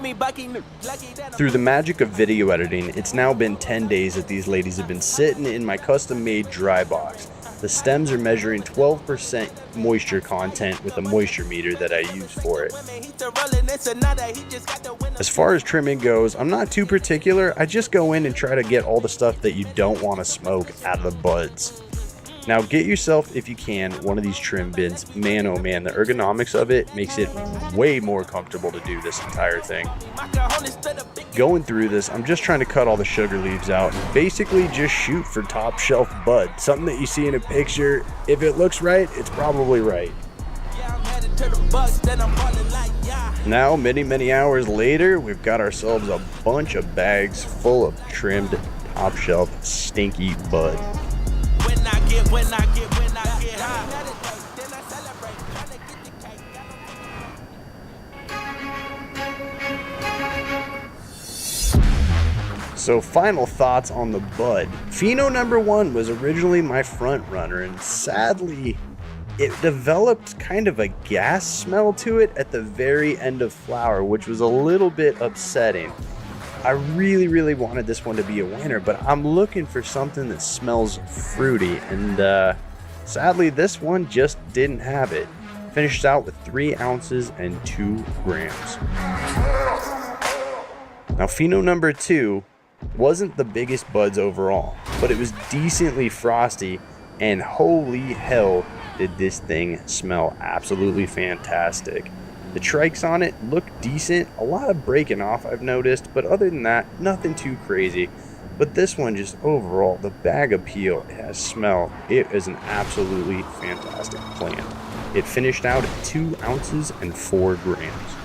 Through the magic of video editing, it's now been 10 days that these ladies have been sitting in my custom-made dry box. The stems are measuring 12% moisture content with a moisture meter that I use for it. As far as trimming goes, I'm not too particular. I just go in and try to get all the stuff that you don't want to smoke out of the buds. Now get yourself, if you can, one of these trim bins. Man, oh man, the ergonomics of it makes it way more comfortable to do this entire thing. Going through this, I'm just trying to cut all the sugar leaves out and basically just shoot for top shelf bud. Something that you see in a picture, if it looks right, it's probably right. Now, many hours later, we've got ourselves a bunch of bags full of trimmed top shelf stinky bud. So final thoughts on the bud. Pheno number 1 was originally my front runner, and sadly it developed kind of a gas smell to it at the very end of flower, which was a little bit upsetting. I really wanted this one to be a winner, but I'm looking for something that smells fruity, and sadly this one just didn't have it. Finished out with 3 ounces and 2 grams. Now pheno number 2 wasn't the biggest buds overall, but it was decently frosty, and holy hell did this thing smell absolutely fantastic. The trikes on it look decent, a lot of breaking off I've noticed, but other than that, nothing too crazy. But this one, just overall, the bag appeal, it has smell. It is an absolutely fantastic plant. It finished out at 2 ounces and 4 grams.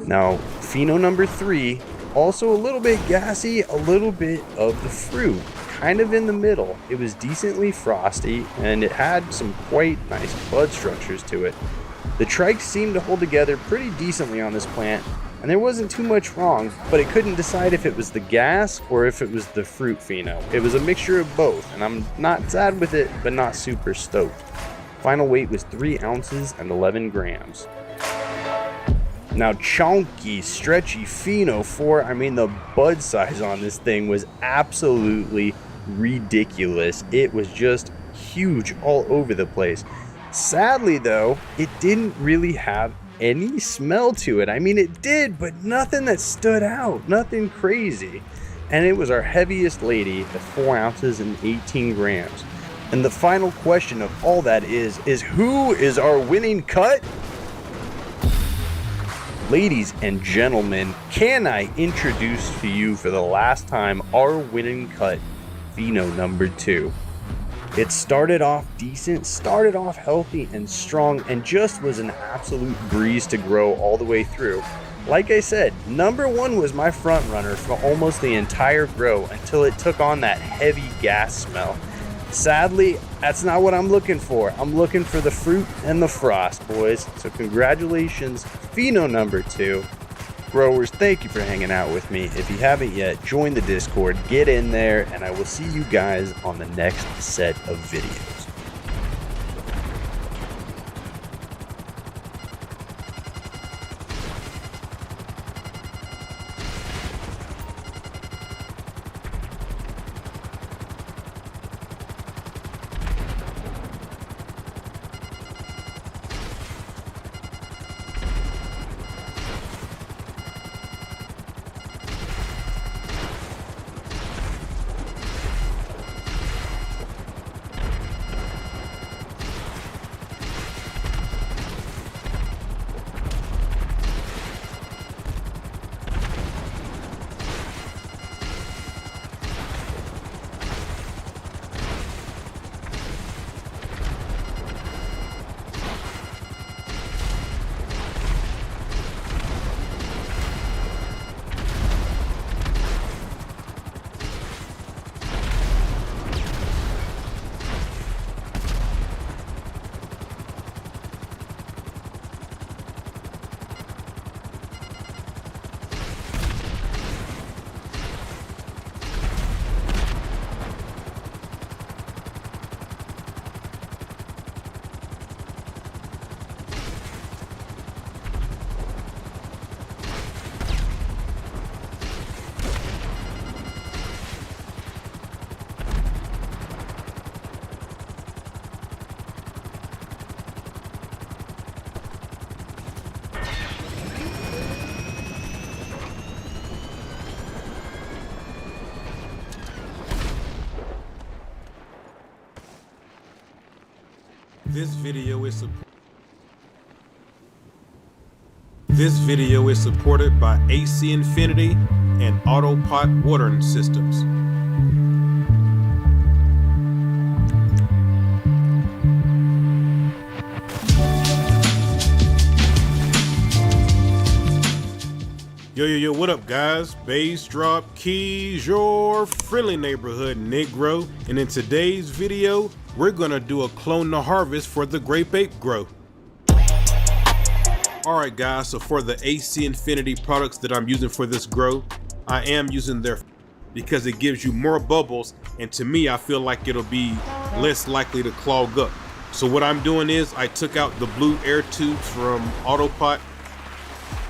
Now, pheno number 3, also a little bit gassy, a little bit of the fruit, kind of in the middle. It was decently frosty, and it had some quite nice bud structures to it. The trikes seemed to hold together pretty decently on this plant, and there wasn't too much wrong, but it couldn't decide if it was the gas or if it was the fruit pheno. It was a mixture of both, and I'm not sad with it, but not super stoked. Final weight was 3 ounces and 11 grams. Now chunky, stretchy pheno 4, I mean the bud size on this thing was absolutely ridiculous. It was just huge all over the place. Sadly though, it didn't really have any smell to it. I mean it did, but nothing that stood out, nothing crazy. And it was our heaviest lady at 4 ounces and 18 grams. And the final question of all that is who is our winning cut? Ladies and gentlemen, can I introduce to you for the last time our winning cut, pheno number 2. It started off decent, started off healthy and strong, and just was an absolute breeze to grow all the way through. Like I said, number 1 was my front runner for almost the entire grow until it took on that heavy gas smell. Sadly, that's not what I'm looking for. I'm looking for the fruit and the frost, boys. So congratulations, pheno number 2. Growers, thank you for hanging out with me. If you haven't yet, join the Discord, get in there, and I will see you guys on the next set of videos. This video is supported by AC Infinity and Autopot watering systems. Yo, what up guys? Bass Drop Keys, your friendly neighborhood Negro. And in today's video, we're gonna do a clone to harvest for the Grape Ape Grow. Alright guys, so for the AC Infinity products that I'm using for this grow, I am using their because it gives you more bubbles, and to me I feel like it'll be less likely to clog up. So what I'm doing is I took out the blue air tubes from Autopot.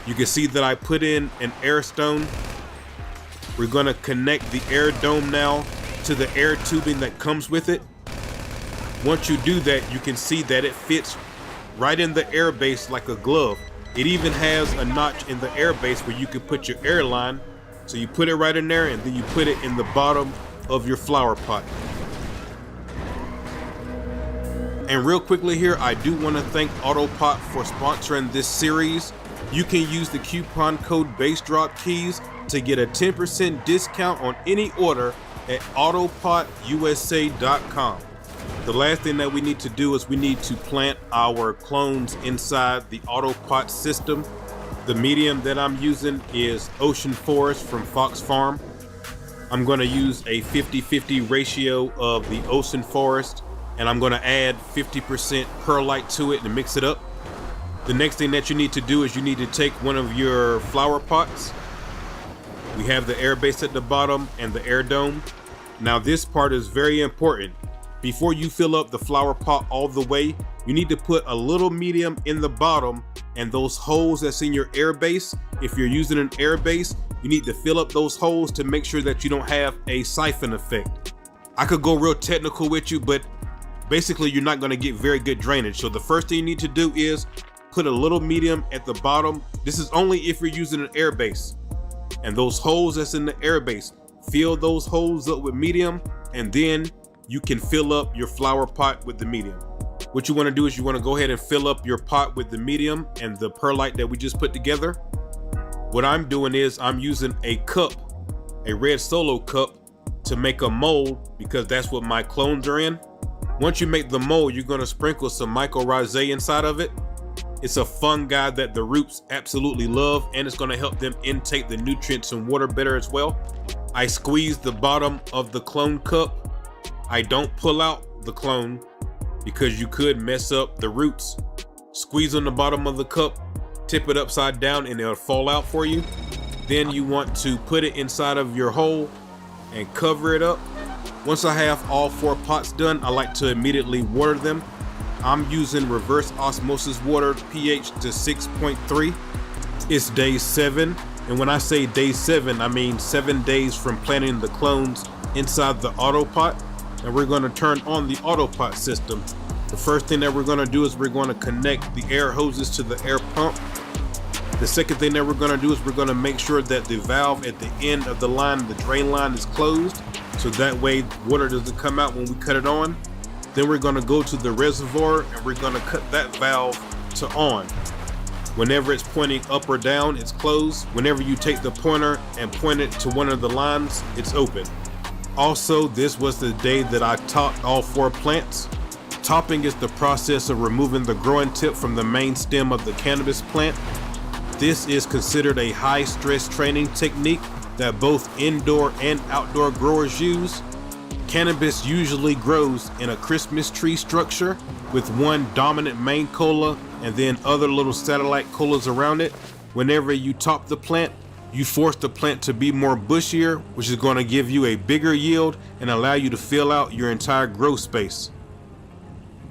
You can see that I put in an air stone. We're gonna connect the air dome now to the air tubing that comes with it. Once you do that, you can see that it fits right in the air base like a glove. It even has a notch in the air base where you can put your air line. So you put it right in there and then you put it in the bottom of your flower pot. And real quickly here, I do want to thank Autopot for sponsoring this series. You can use the coupon code BassDropKeys to get a 10% discount on any order at autopotusa.com. The last thing that we need to do is we need to plant our clones inside the Autopot system. The medium that I'm using is Ocean Forest from Fox Farm. I'm going to use a 50-50 ratio of the Ocean Forest, and I'm going to add 50% perlite to it and mix it up. The next thing that you need to do is you need to take one of your flower pots. We have the air base at the bottom and the air dome. Now this part is very important. Before you fill up the flower pot all the way, you need to put a little medium in the bottom, and those holes that's in your air base, if you're using an air base, you need to fill up those holes to make sure that you don't have a siphon effect. I could go real technical with you, but basically you're not gonna get very good drainage. So the first thing you need to do is put a little medium at the bottom. This is only if you're using an air base. And those holes that's in the air base, fill those holes up with medium, and then you can fill up your flower pot with the medium. What you want to do is you want to go ahead and fill up your pot with the medium and the perlite that we just put together. What I'm doing is I'm using a cup, a red Solo cup, to make a mold because that's what my clones are in. Once you make the mold, you're going to sprinkle some mycorrhizae inside of it. It's a fungi that the roots absolutely love, and it's going to help them intake the nutrients and water better as well. I squeeze the bottom of the clone cup. I don't pull out the clone because you could mess up the roots. Squeeze on the bottom of the cup, tip it upside down, and it'll fall out for you. Then you want to put it inside of your hole and cover it up. Once I have all 4 pots done, I like to immediately water them. I'm using reverse osmosis water, pH to 6.3. It's day 7, and when I say day 7, I mean 7 days from planting the clones inside the Autopot. And we're going to turn on the Autopot system. The first thing that we're going to do is we're going to connect the air hoses to the air pump. The second thing that we're going to do is we're going to make sure that the valve at the end of the line, the drain line, is closed, so that way water doesn't come out when we cut it on. Then we're going to go to the reservoir and we're going to cut that valve to on. Whenever it's pointing up or down, it's closed. Whenever you take the pointer and point it to one of the lines, it's open. Also, this was the day that I topped all 4 plants. Topping is the process of removing the growing tip from the main stem of the cannabis plant. This is considered a high stress training technique that both indoor and outdoor growers use. Cannabis usually grows in a Christmas tree structure with one dominant main cola and then other little satellite colas around it. Whenever you top the plant, you force the plant to be more bushier, which is going to give you a bigger yield and allow you to fill out your entire grow space.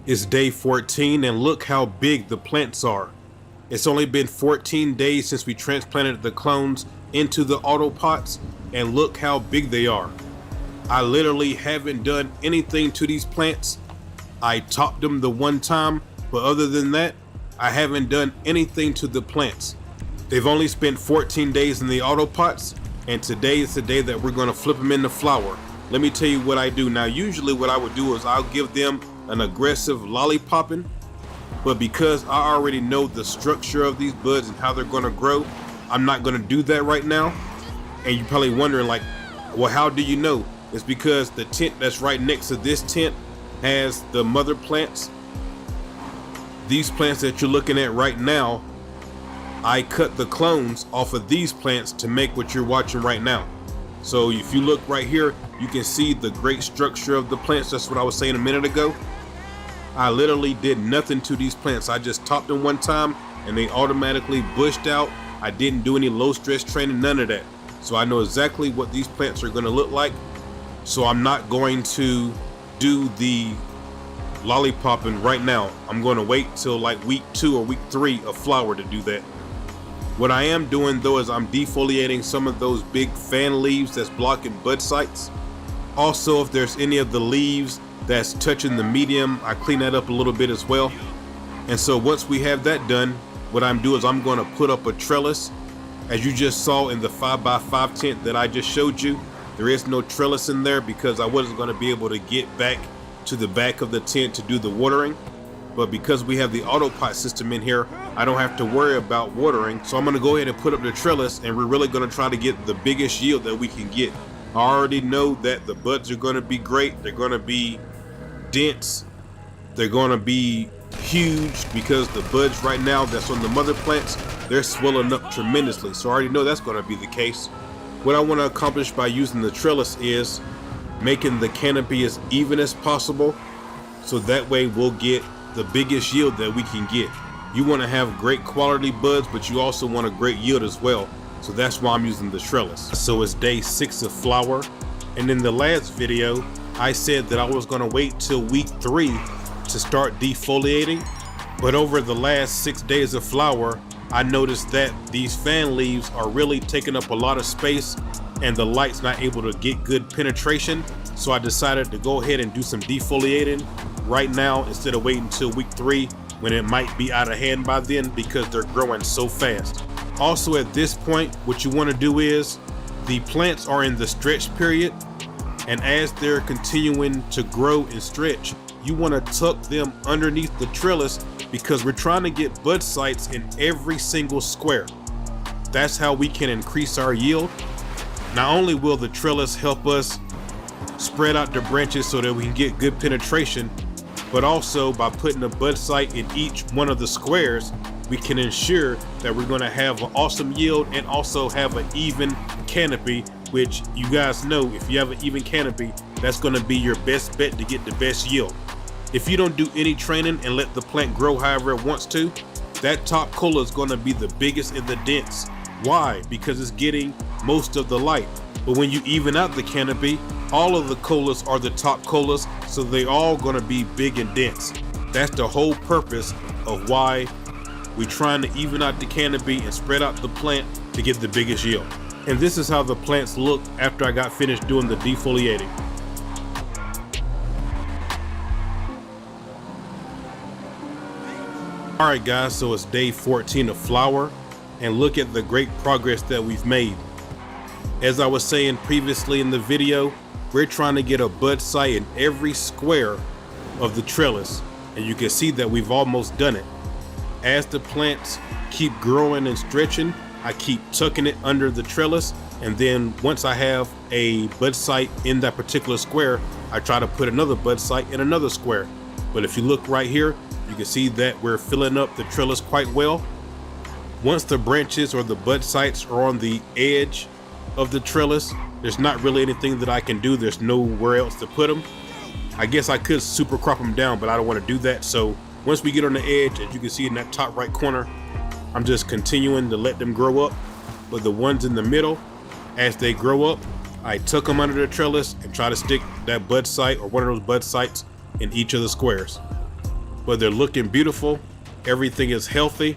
It's day 14 and look how big the plants are. It's only been 14 days since we transplanted the clones into the Autopots, and look how big they are. I literally haven't done anything to these plants. I topped them the one time, but other than that, I haven't done anything to the plants. They've only spent 14 days in the Autopots, and today is the day that we're going to flip them into flower. Let me tell you what I do. Now, usually what I would do is I'll give them an aggressive lollipopping, but because I already know the structure of these buds and how they're gonna grow, I'm not gonna do that right now. And you're probably wondering like, well, how do you know? It's because the tent that's right next to this tent has the mother plants. These plants that you're looking at right now, I cut the clones off of these plants to make what you're watching right now. So if you look right here, you can see the great structure of the plants. That's what I was saying a minute ago. I literally did nothing to these plants. I just topped them one time and they automatically bushed out. I didn't do any low stress training, none of that. So I know exactly what these plants are gonna look like. So I'm not going to do the lollipopping right now. I'm gonna wait till like week 2 or week 3 of flower to do that. What I am doing though is I'm defoliating some of those big fan leaves that's blocking bud sites. Also, if there's any of the leaves that's touching the medium, I clean that up a little bit as well. And so once we have that done, what I'm doing is I'm going to put up a trellis. As you just saw in the 5x5 tent that I just showed you, there is no trellis in there because I wasn't going to be able to get back to the back of the tent to do the watering. But because we have the auto pot system in here, I don't have to worry about watering. So I'm going to go ahead and put up the trellis, and we're really going to try to get the biggest yield that we can get. I already know that the buds are going to be great. They're going to be dense. They're going to be huge because the buds right now that's on the mother plants, they're swelling up tremendously. So I already know that's going to be the case. What I want to accomplish by using the trellis is making the canopy as even as possible, so that way we'll get the biggest yield that we can get. You want to have great quality buds, but you also want a great yield as well. So that's why I'm using the trellis. So it's day 6 of flower. And in the last video, I said that I was going to wait till week 3 to start defoliating. But over the last 6 days of flower, I noticed that these fan leaves are really taking up a lot of space and the light's not able to get good penetration. So I decided to go ahead and do some defoliating right now instead of waiting until week 3 when it might be out of hand by then because they're growing so fast. Also at this point, what you want to do is the plants are in the stretch period, and as they're continuing to grow and stretch, you want to tuck them underneath the trellis because we're trying to get bud sites in every single square. That's how we can increase our yield. Not only will the trellis help us spread out the branches so that we can get good penetration, but also by putting a bud site in each one of the squares, we can ensure that we're going to have an awesome yield and also have an even canopy, which you guys know if you have an even canopy, that's going to be your best bet to get the best yield. If you don't do any training and let the plant grow however it wants to, that top cola is going to be the biggest and the dense. Why? Because it's getting most of the light. But when you even out the canopy, all of the colas are the top colas, so they all going to be big and dense. That's the whole purpose of why we're trying to even out the canopy and spread out the plant to get the biggest yield. And this is how the plants look after I got finished doing the defoliating. Alright guys, so it's day 14 of flower, and look at the great progress that we've made. As I was saying previously in the video, we're trying to get a bud site in every square of the trellis, and you can see that we've almost done it. As the plants keep growing and stretching, I keep tucking it under the trellis, and then once I have a bud site in that particular square, I try to put another bud site in another square. But if you look right here, you can see that we're filling up the trellis quite well. Once the branches or the bud sites are on the edge of the trellis, there's not really anything that I can do. There's nowhere else to put them. I guess I could super crop them down, but I don't want to do that. So once we get on the edge, as you can see in that top right corner, I'm just continuing to let them grow up. But the ones in the middle, as they grow up, I tuck them under the trellis and try to stick that bud site or one of those bud sites in each of the squares. But they're looking beautiful. Everything is healthy.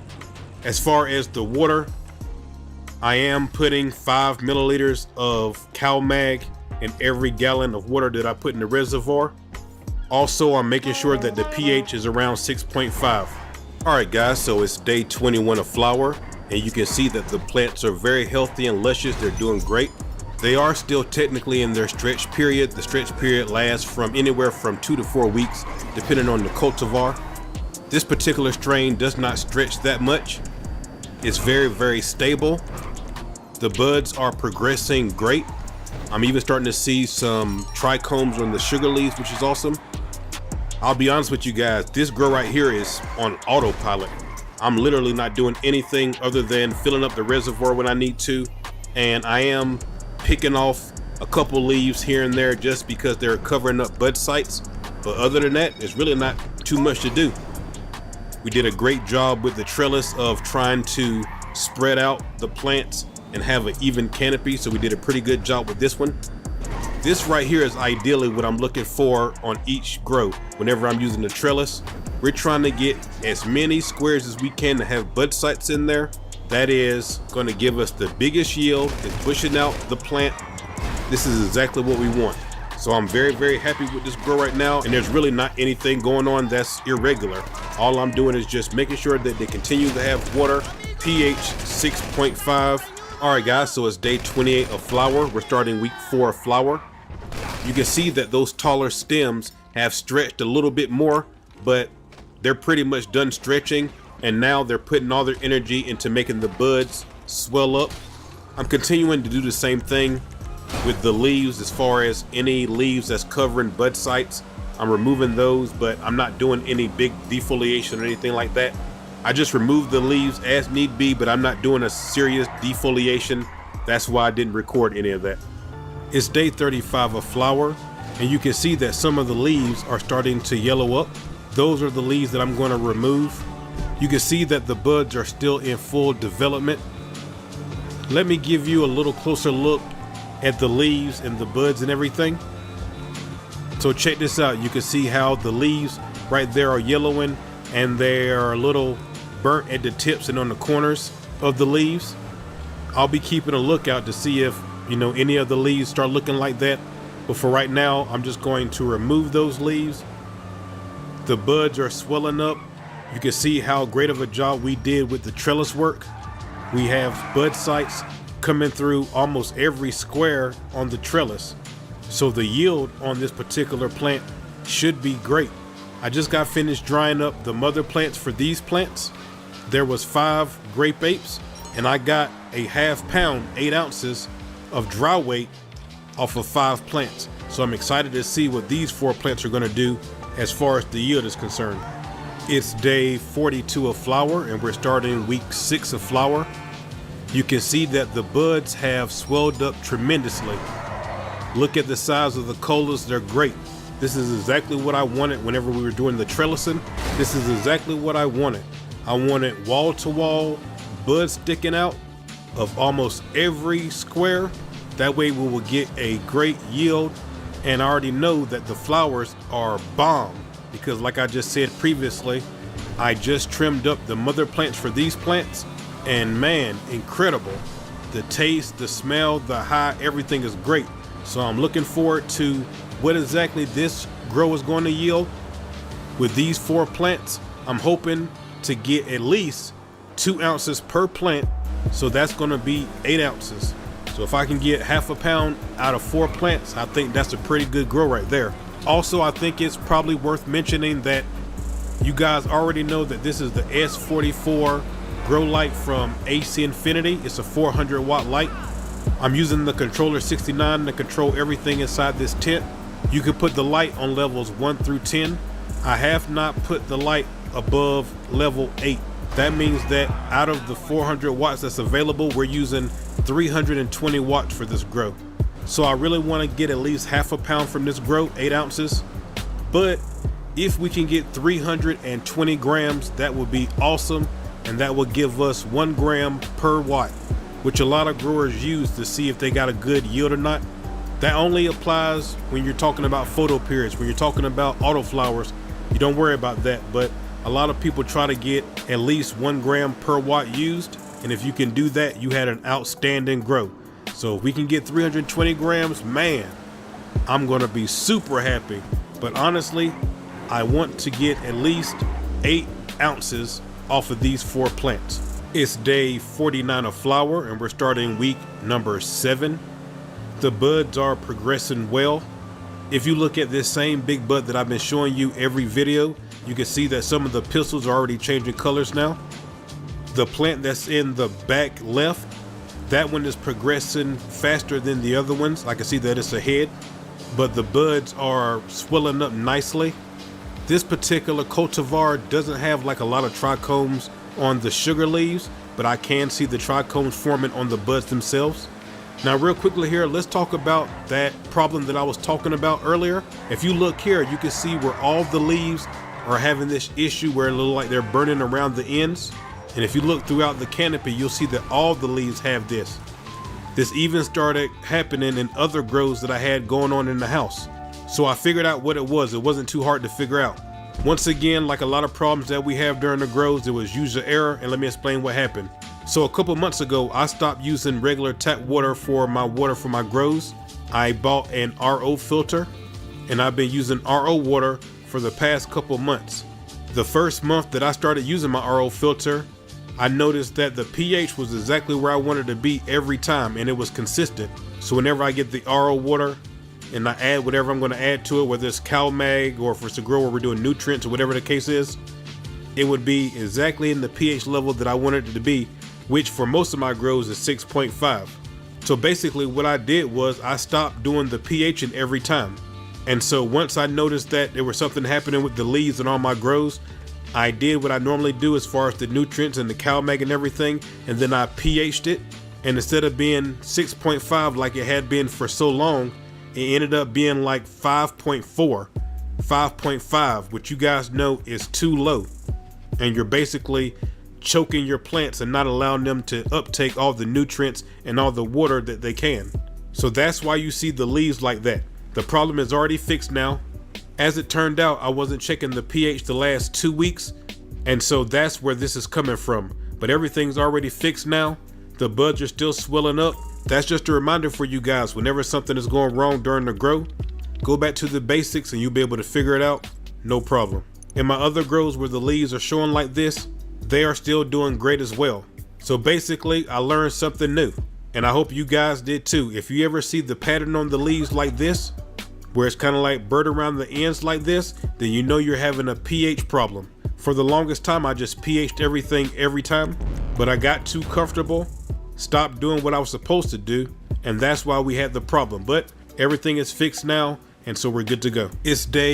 As far as the water, I am putting 5 milliliters of CalMag in every gallon of water that I put in the reservoir. Also, I'm making sure that the pH is around 6.5. Alright guys, so it's day 21 of flower, and you can see that the plants are very healthy and luscious. They're doing great. They are still technically in their stretch period. The stretch period lasts from anywhere from 2 to 4 weeks, depending on the cultivar. This particular strain does not stretch that much. It's very, very stable. The buds are progressing great. I'm even starting to see some trichomes on the sugar leaves, which is awesome. I'll be honest with you guys, this grow right here is on autopilot. I'm literally not doing anything other than filling up the reservoir when I need to. And I am picking off a couple leaves here and there just because they're covering up bud sites. But other than that, there's really not too much to do. We did a great job with the trellis of trying to spread out the plants and have an even canopy, so we did a pretty good job with this one. This right here is ideally what I'm looking for on each grow. Whenever I'm using the trellis, we're trying to get as many squares as we can to have bud sites in there. That is going to give us the biggest yield. It's pushing out the plant. This is exactly what we want. So I'm very, very happy with this grow right now, and there's really not anything going on that's irregular. All I'm doing is just making sure that they continue to have water, pH 6.5. All right guys, so it's day 28 of flower. We're starting week 4 of flower. You can see that those taller stems have stretched a little bit more, but they're pretty much done stretching, and now they're putting all their energy into making the buds swell up. I'm continuing to do the same thing with the leaves. As far as any leaves that's covering bud sites, I'm removing those, but I'm not doing any big defoliation or anything like that. I just remove the leaves as need be, but I'm not doing a serious defoliation. That's why I didn't record any of that. It's day 35 of flower, and you can see that some of the leaves are starting to yellow up. Those are the leaves that I'm going to remove. You can see that the buds are still in full development. Let me give you a little closer look at the leaves and the buds and everything. So check this out. You can see how the leaves right there are yellowing, and they are a little burnt at the tips and on the corners of the leaves. I'll be keeping a lookout to see if, any of the leaves start looking like that. But for right now, I'm just going to remove those leaves. The buds are swelling up. You can see how great of a job we did with the trellis work. We have bud sites coming through almost every square on the trellis. So the yield on this particular plant should be great. I just got finished drying up the mother plants for these plants. There was 5 grape apes, and I got a ½ pound, 8 ounces of dry weight off of 5 plants. So I'm excited to see what these 4 plants are going to do as far as the yield is concerned. It's day 42 of flower, and we're starting week 6 of flower. You can see that the buds have swelled up tremendously. Look at the size of the colas, they're great. This is exactly what I wanted whenever we were doing the trellising. This is exactly what I wanted. I wanted wall to wall buds sticking out of almost every square. That way we will get a great yield. And I already know that the flowers are bomb, because like I just said previously, I just trimmed up the mother plants for these plants, and man, incredible. The taste, the smell, the high, everything is great. So I'm looking forward to what exactly this grow is going to yield. With these 4 plants, I'm hoping to get at least 2 ounces per plant. So that's going to be 8 ounces. So if I can get ½ pound out of 4 plants, I think that's a pretty good grow right there. Also, I think it's probably worth mentioning that you guys already know that this is the S44 grow light from AC Infinity. It's a 400 watt light. I'm using the controller 69 to control everything inside this tent. You can put the light on levels 1 through 10. I have not put the light above level 8. That means that out of the 400 watts that's available, we're using 320 watts for this grow. So I really want to get at least ½ pound from this grow, 8 ounces. But if we can get 320 grams, that would be awesome. And that will give us 1 gram per watt, which a lot of growers use to see if they got a good yield or not. That only applies when you're talking about photo periods. When you're talking about autoflowers, you don't worry about that. But a lot of people try to get at least 1 gram per watt used. And if you can do that, you had an outstanding grow. So if we can get 320 grams, man, I'm gonna be super happy. But honestly, I want to get at least 8 ounces off of these 4 plants. It's day 49 of flower, and we're starting week number 7. The buds are progressing well. If you look at this same big bud that I've been showing you every video, you can see that some of the pistils are already changing colors now. The plant that's in the back left, that one is progressing faster than the other ones. I can see that it's ahead, but the buds are swelling up nicely. This particular cultivar doesn't have like a lot of trichomes on the sugar leaves, but I can see the trichomes forming on the buds themselves. Now real quickly here, let's talk about that problem that I was talking about earlier. If you look here, you can see where all the leaves are having this issue where it looks like they're burning around the ends. And if you look throughout the canopy, you'll see that all the leaves have this. This even started happening in other grows that I had going on in the house. So I figured out what it was. It wasn't too hard to figure out. Once again, like a lot of problems that we have during the grows, it was user error, and let me explain what happened. So a couple months ago, I stopped using regular tap water for my grows. I bought an RO filter, and I've been using RO water for the past couple months. The first month that I started using my RO filter, I noticed that the pH was exactly where I wanted to be every time, and it was consistent. So whenever I get the RO water and I add whatever I'm going to add to it, whether it's CalMag or if it's a grow where we're doing nutrients or whatever the case is, it would be exactly in the pH level that I wanted it to be, which for most of my grows is 6.5. So basically what I did was I stopped doing the pHing every time. And so once I noticed that there was something happening with the leaves and all my grows, I did what I normally do as far as the nutrients and the CalMag and everything, and then I pH'd it. And instead of being 6.5 like it had been for so long, it ended up being like 5.4, 5.5, which you guys know is too low. And you're basically choking your plants and not allowing them to uptake all the nutrients and all the water that they can. So that's why you see the leaves like that. The problem is already fixed now. As it turned out, I wasn't checking the pH the last 2 weeks, and so that's where this is coming from. But everything's already fixed now. The buds are still swelling up. That's just a reminder for you guys, whenever something is going wrong during the grow, go back to the basics and you'll be able to figure it out, no problem. In my other grows where the leaves are showing like this, they are still doing great as well. So basically, I learned something new, and I hope you guys did too. If you ever see the pattern on the leaves like this, where it's kind of like burnt around the ends like this, then you know you're having a pH problem. For the longest time, I just pH'd everything every time, but I got too comfortable, stopped doing what I was supposed to do, and that's why we had the problem. But everything is fixed now, and so we're good to go. It's day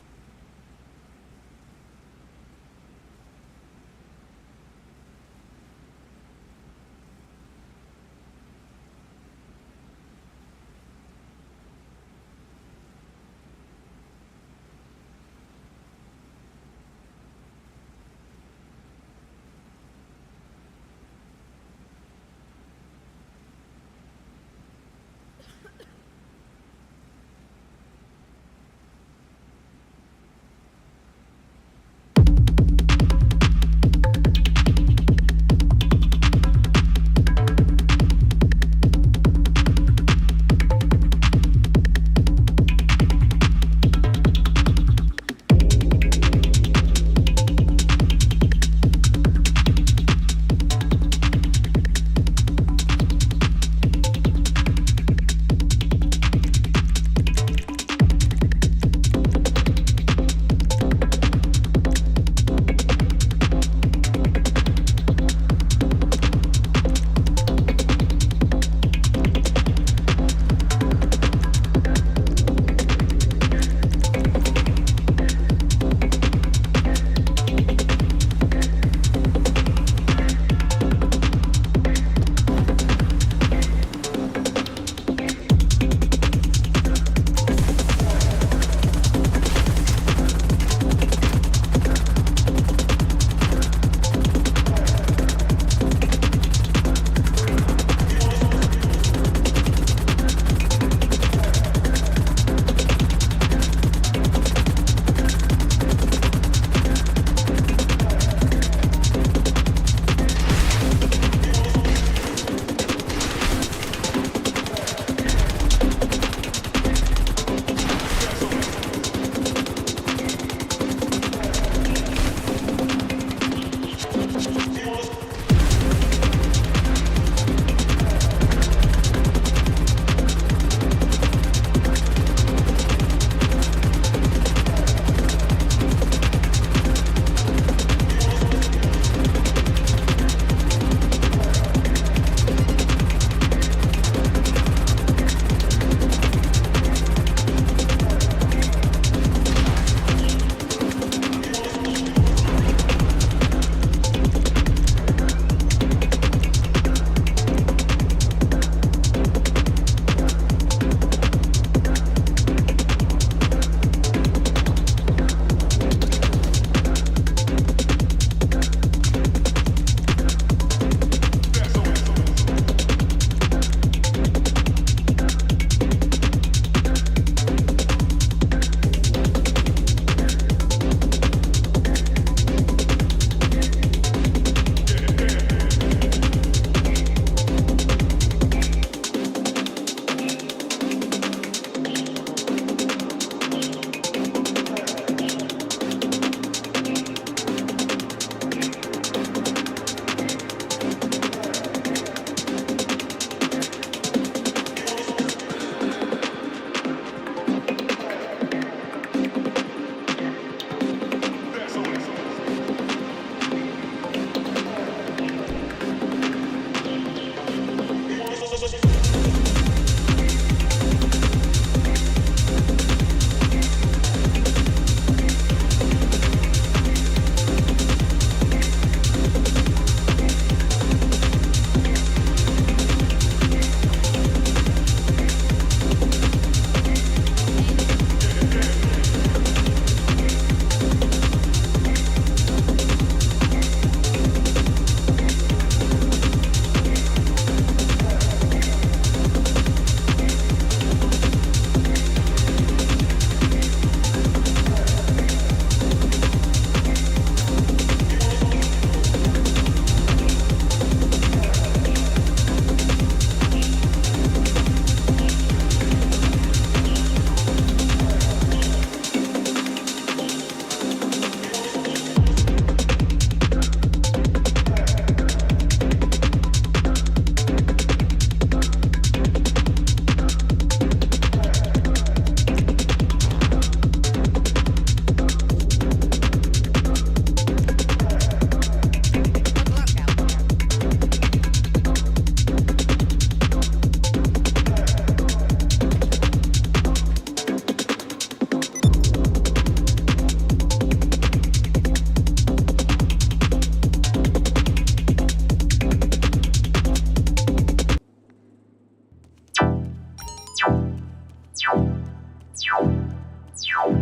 What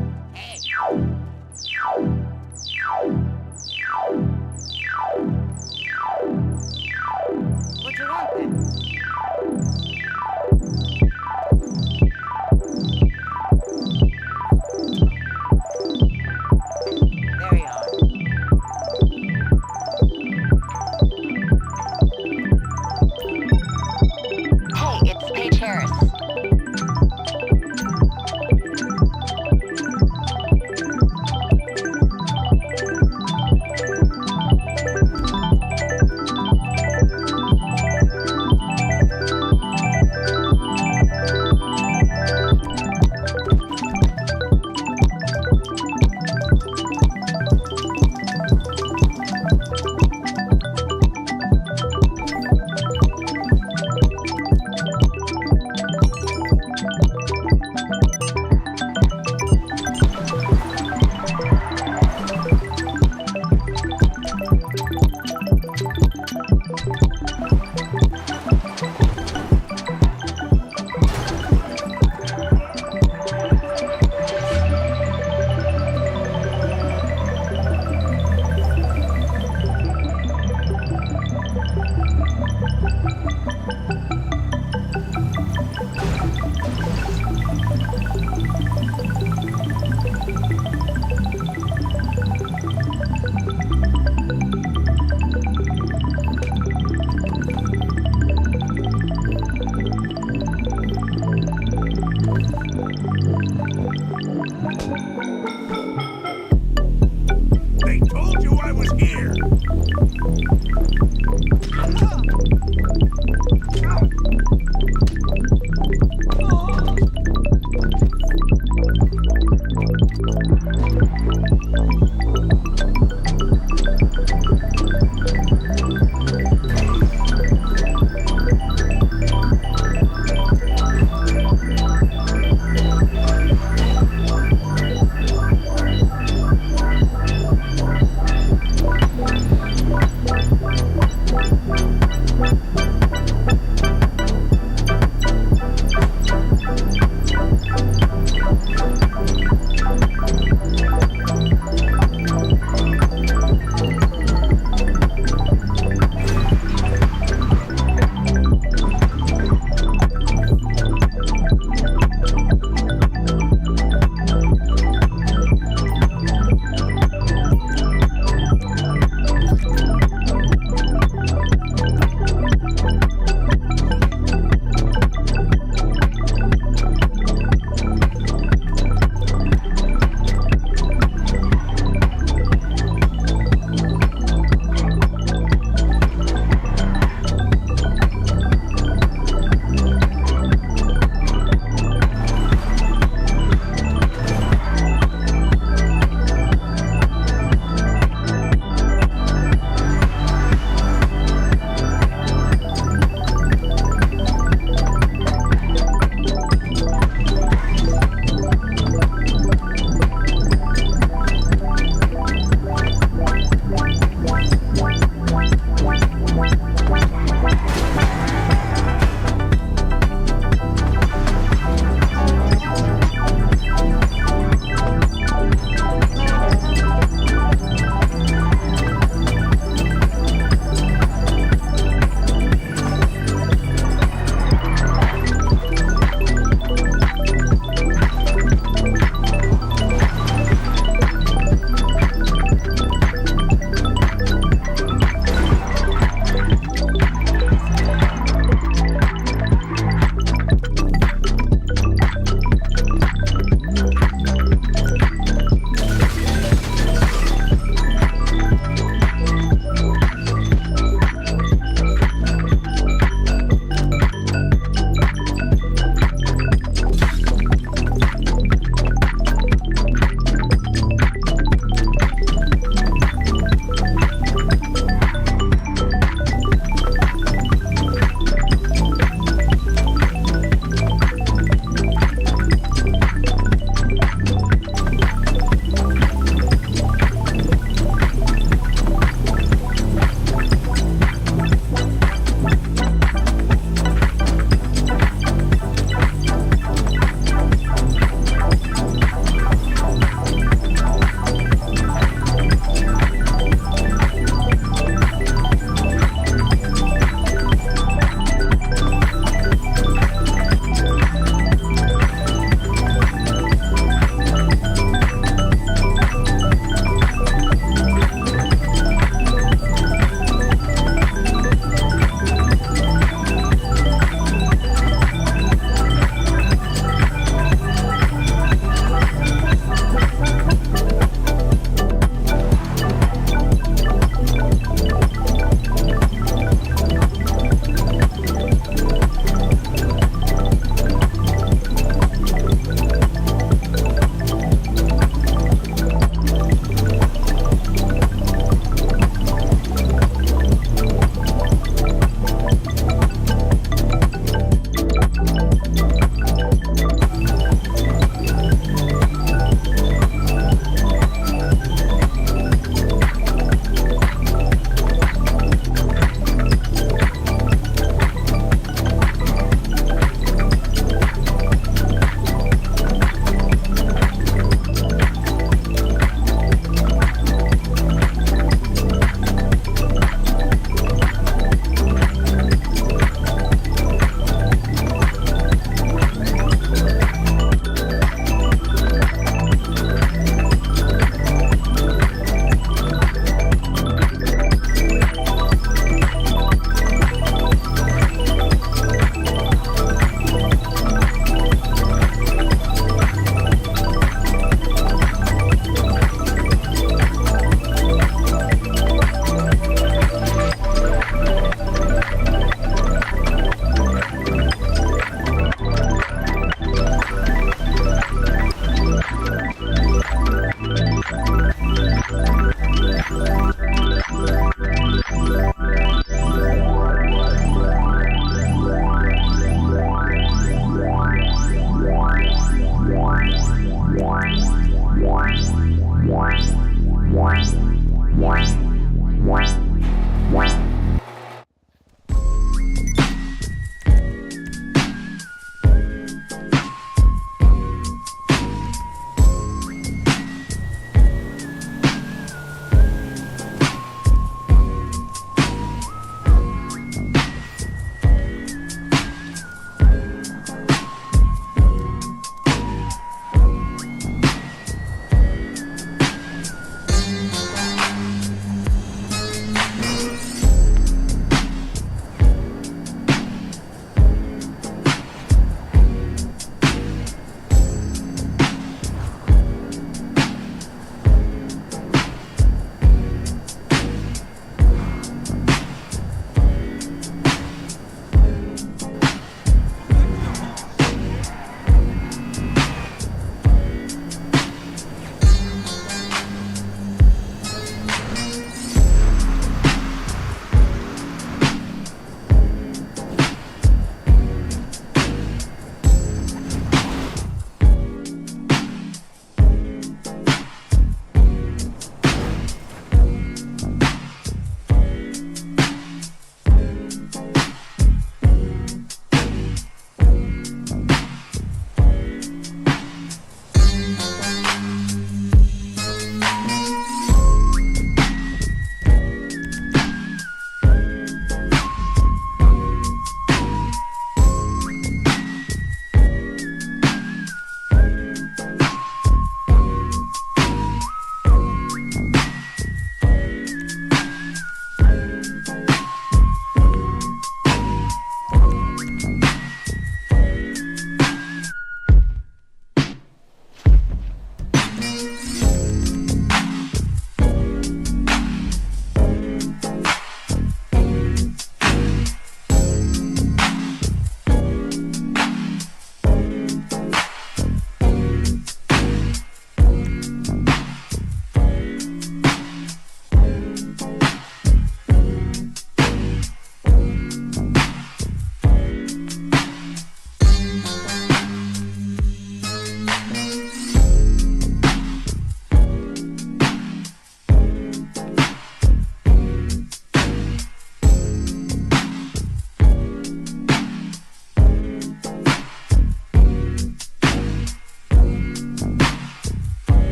you want then? There you are. Hey, it's Paige Harris. They told you I was here.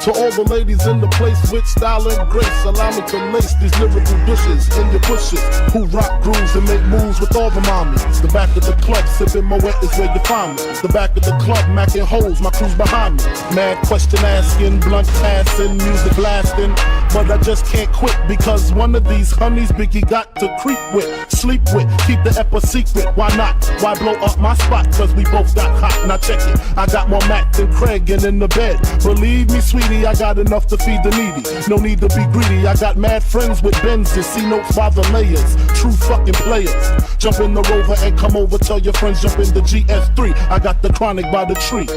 To all the ladies in the place with style and grace, allow me to lace these lyrical dishes in your bushes. Who rock grooves and make moves with all the mommies. The back of the club, sipping Moet is where you find me. The back of the club, macking holes, my crew's behind me. Mad question asking, blunt passing, music blasting. But I just can't quit because one of these honeys Biggie got to creep with, sleep with, keep the ep a secret. Why not? Why blow up my spot? Cause we both got hot. Now check it. I got more Mac than Craig and in the bed. Believe me, sweetie, I got enough to feed the needy. No need to be greedy. I got mad friends with Benzes, see notes by the layers. True fucking players. Jump in the Rover and come over. Tell your friends jump in the GS3. I got the chronic by the tree.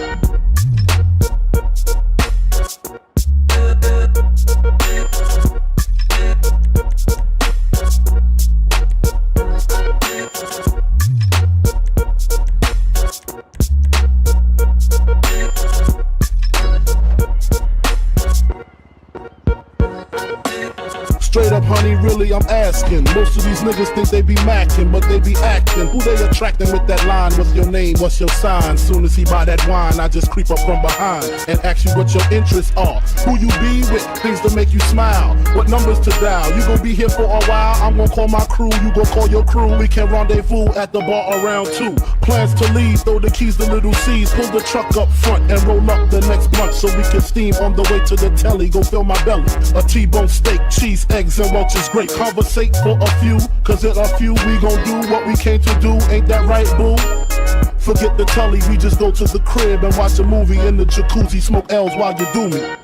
Straight up, honey, really, I'm asking. Most of these niggas think they be macking, but they be acting. Who they attracting with that line? What's your name? What's your sign? Soon as he buy that wine, I just creep up from behind and ask you what your interests are. Who you be with? Things to make you smile. What numbers to dial? You gon' be here for a while. I'm gon' call my crew. You gon' call your crew. We can rendezvous at the bar around 2. Plans to leave. Throw the keys to little C's. Pull the truck up front and roll up the next blunt so we can steam on the way to the telly. Go fill my belly. A T-bone steak, cheese, eggs, and Welch's grape. Conversate for a few, cause in a few we gon' do what we came to do. Ain't that right, boo? Forget the telly, we just go to the crib and watch a movie in the jacuzzi. Smoke L's while you do me.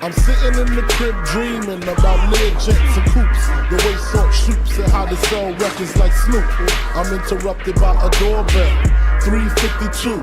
I'm sitting in the crib dreaming about Lear jets and coops, the way Salt shoots and how they sell records like Snoop. I'm interrupted by a doorbell, 3:52.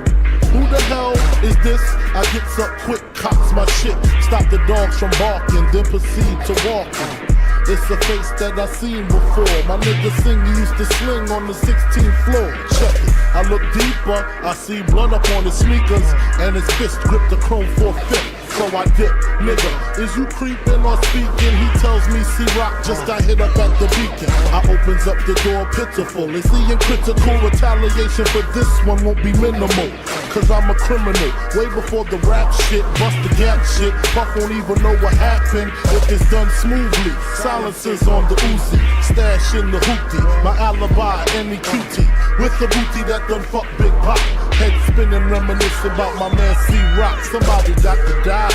Who the hell is this? I gets up quick, cocks my shit, stop the dogs from barking, then proceed to walking. It's a face that I seen before. My nigga Sing used to sling on the 16th floor. Check it. I look deeper, I see blood up on his sneakers, and his fist grip the chrome 4/5. So I dip, nigga, is you creeping or speaking? He tells me, C-Rock, just got hit up at the beacon. I opens up the door pitiful. Is he in critical? Retaliation for this one won't be minimal, cause I'm a criminal. Way before the rap shit, bust the gap shit. Puff won't even know what happened if it's done smoothly. Silencers on the Uzi, stash in the hoopty. My alibi, any cutie, with the booty that done fuck Big Pop. Head spinning, reminisce about my man C-Rock. Somebody got to die.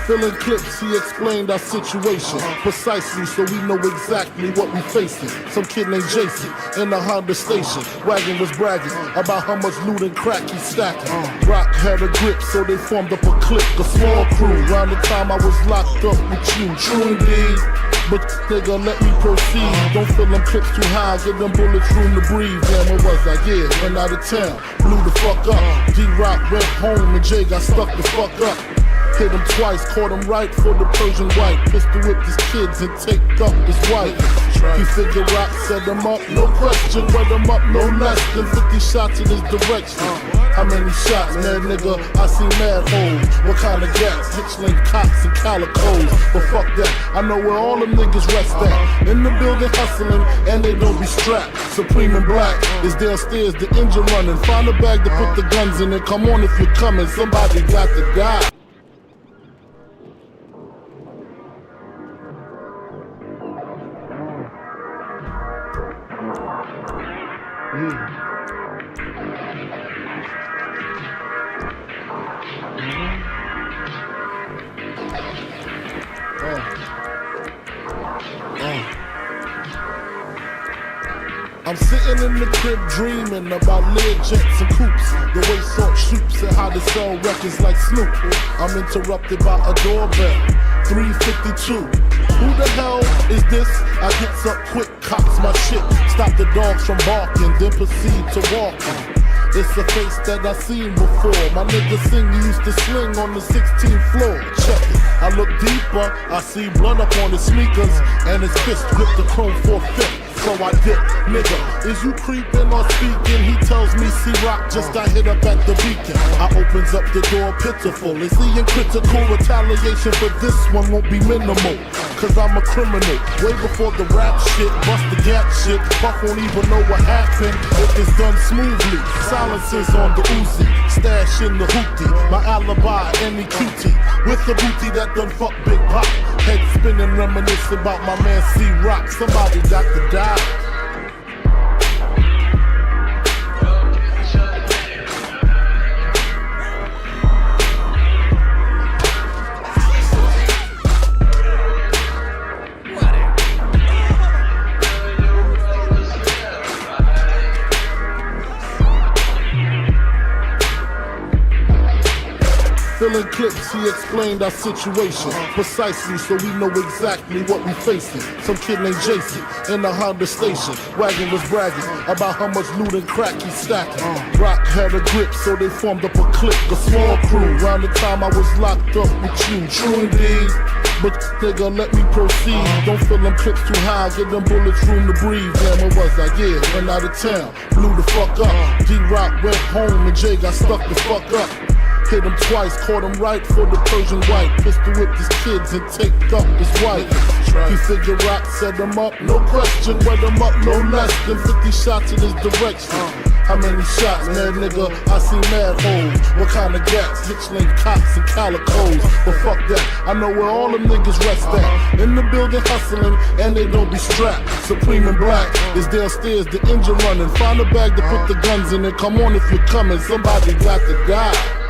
Filling clips, he explained our situation precisely, so we know exactly what we facing. Some kid named Jason in the Honda station wagon was bragging about how much loot and crack he stacking. Rock had a grip, so they formed up a clique, a small crew. Around the time I was locked up with you, true indeed. But nigga, let me proceed. Don't fill them clips too high, give them bullets room to breathe. Damn, what was I? Yeah, went out of town, blew the fuck up. D-Rock went home and Jay got stuck the fuck up. Hit him twice, caught him right for the Persian white. Pistol whipped his kids and take up his wife. He figured Rock set him up, no question. Wet him up no less than 50 shots in his direction. How many shots, man, nigga? I see mad holes. What kind of gas? Hitchling cops and calicos. But fuck that, I know where all them niggas rest at. In the building hustling, and they don't be strapped. Supreme and Black is downstairs, the engine running. Find a bag to put the guns in and come on if you're coming. Somebody got to die. I'm sitting in the crib dreaming about Lear jets and coops, the way Salt shoots and how they sell records like Snoop. I'm interrupted by a doorbell, 3:52. Who the hell is this? I gets up quick, cocks my shit, stop the dogs from barking, then proceed to walking. It's a face that I seen before. My nigga Sing used to sling on the 16th floor. Check it. I look deeper, I see blood up on his sneakers, and his fist grip the chrome 4/5. So I dip, nigga, is you creeping or speaking? He tells me C-Rock just got hit up at the beacon. I opens up the door pitiful. Is he in critical? Retaliation for this one won't be minimal, cause I'm a criminal. Way before the rap shit, bust the gap shit. Puff won't even know what happened if it's done smoothly. Silencers on the Uzi, stash in the hoopty. My alibi, any cutie, with the booty that done fuck Big Pop. Head spinning, reminisce about my man C-Rock. Somebody got to die. Filling clips, he explained our situation precisely, so we know exactly what we facing. Some kid named Jason in the Honda station, wagon was bragging about how much loot and crack he stacking. Rock had a grip, so they formed up a clique, a small crew. Around the time I was locked up with you, true indeed. But nigga, let me proceed. Don't fill them clips too high, give them bullets room to breathe. Damn, where was I? Yeah, went out of town, blew the fuck up. D-Rock went home and Jay got stuck the fuck up. Hit him twice, caught him right for the Persian white. Pistol whipped his kids and taped up his wife. He figured Rock set him up, no question. Wet him up no less than 50 shots in his direction. How many shots, man, nigga? I see mad holes. What kind of gas? Hitchling cops and calicos. But fuck that, I know where all them niggas rest at. In the building hustling, and they don't be strapped. Supreme and Black is downstairs, the engine running. Find a bag to put the guns in and come on if you're coming. Somebody got to die.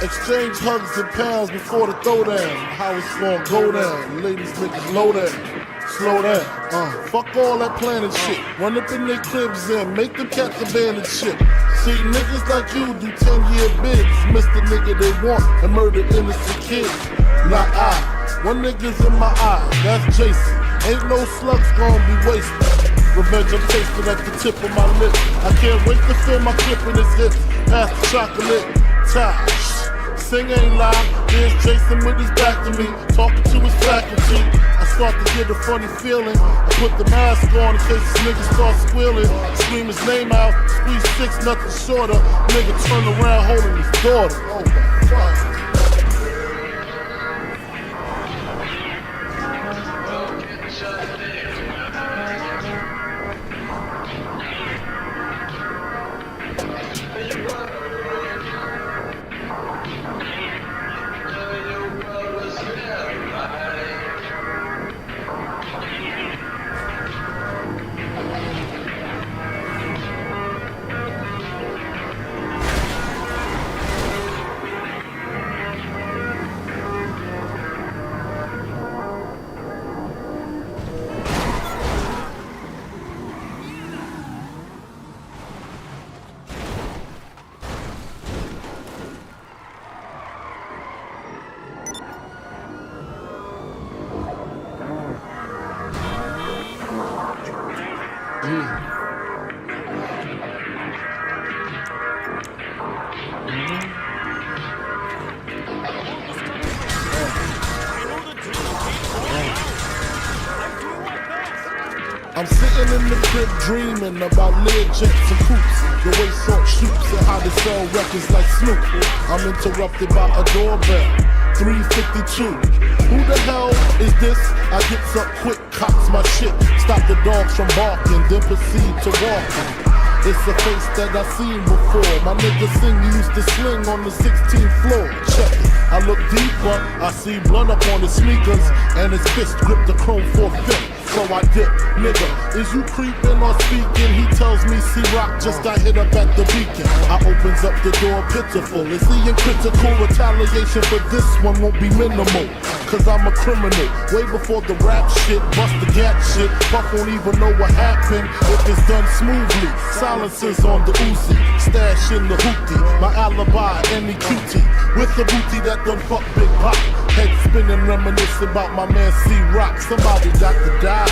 Exchange hugs and pounds before the throwdown. How it's gonna go down. Ladies, niggas, low down. Slow down. Fuck all that planning shit. Run up in their cribs and make them catch the bandit shit. See, niggas like you do 10-year bids. Miss the nigga they want and murder innocent kids. Not I. One nigga's in my eye. That's Jason. Ain't no slugs gonna be wasted. Revenge I'm tasting at the tip of my lip. I can't wait to feel my clip in his hips. Pass the chocolate. Tie. Sing ain't live, there's Jason with his back to me, talking to his faculty. I start to get a funny feeling. I put the mask on in case this nigga starts squealing. Scream his name out, squeeze 6, nothing shorter. Nigga turn around holding his daughter. Oh my God. I'm sitting in the crib dreaming about lead jets and coops, the way Salt shoots and how they sell records like Snoop. I'm interrupted by a doorbell, 3:52. Who the hell is this? I gets up quick, cocks my shit, stop the dogs from barking, then proceed to walk. It's a face that I seen before. My nigga Sing used to sling on the 16th floor. Check it. I look deeper, I see blood up on his sneakers, and his fist gripped the chrome 4/5. So I dip, nigga, is you creeping or speaking? He tells me C-Rock just got hit up at the beacon. I opens up the door pitiful. Is he in critical retaliation for this one won't be minimal? Cause I'm a criminal, way before the rap shit, bust the gat shit. Puff won't even know what happened if it's done smoothly. Silencers on the Uzi, stash in the hoopty. My alibi, any cutie, with the booty that done fuck Big Pop. Head spinning, reminiscing about my man C-Rock. Somebody got to die.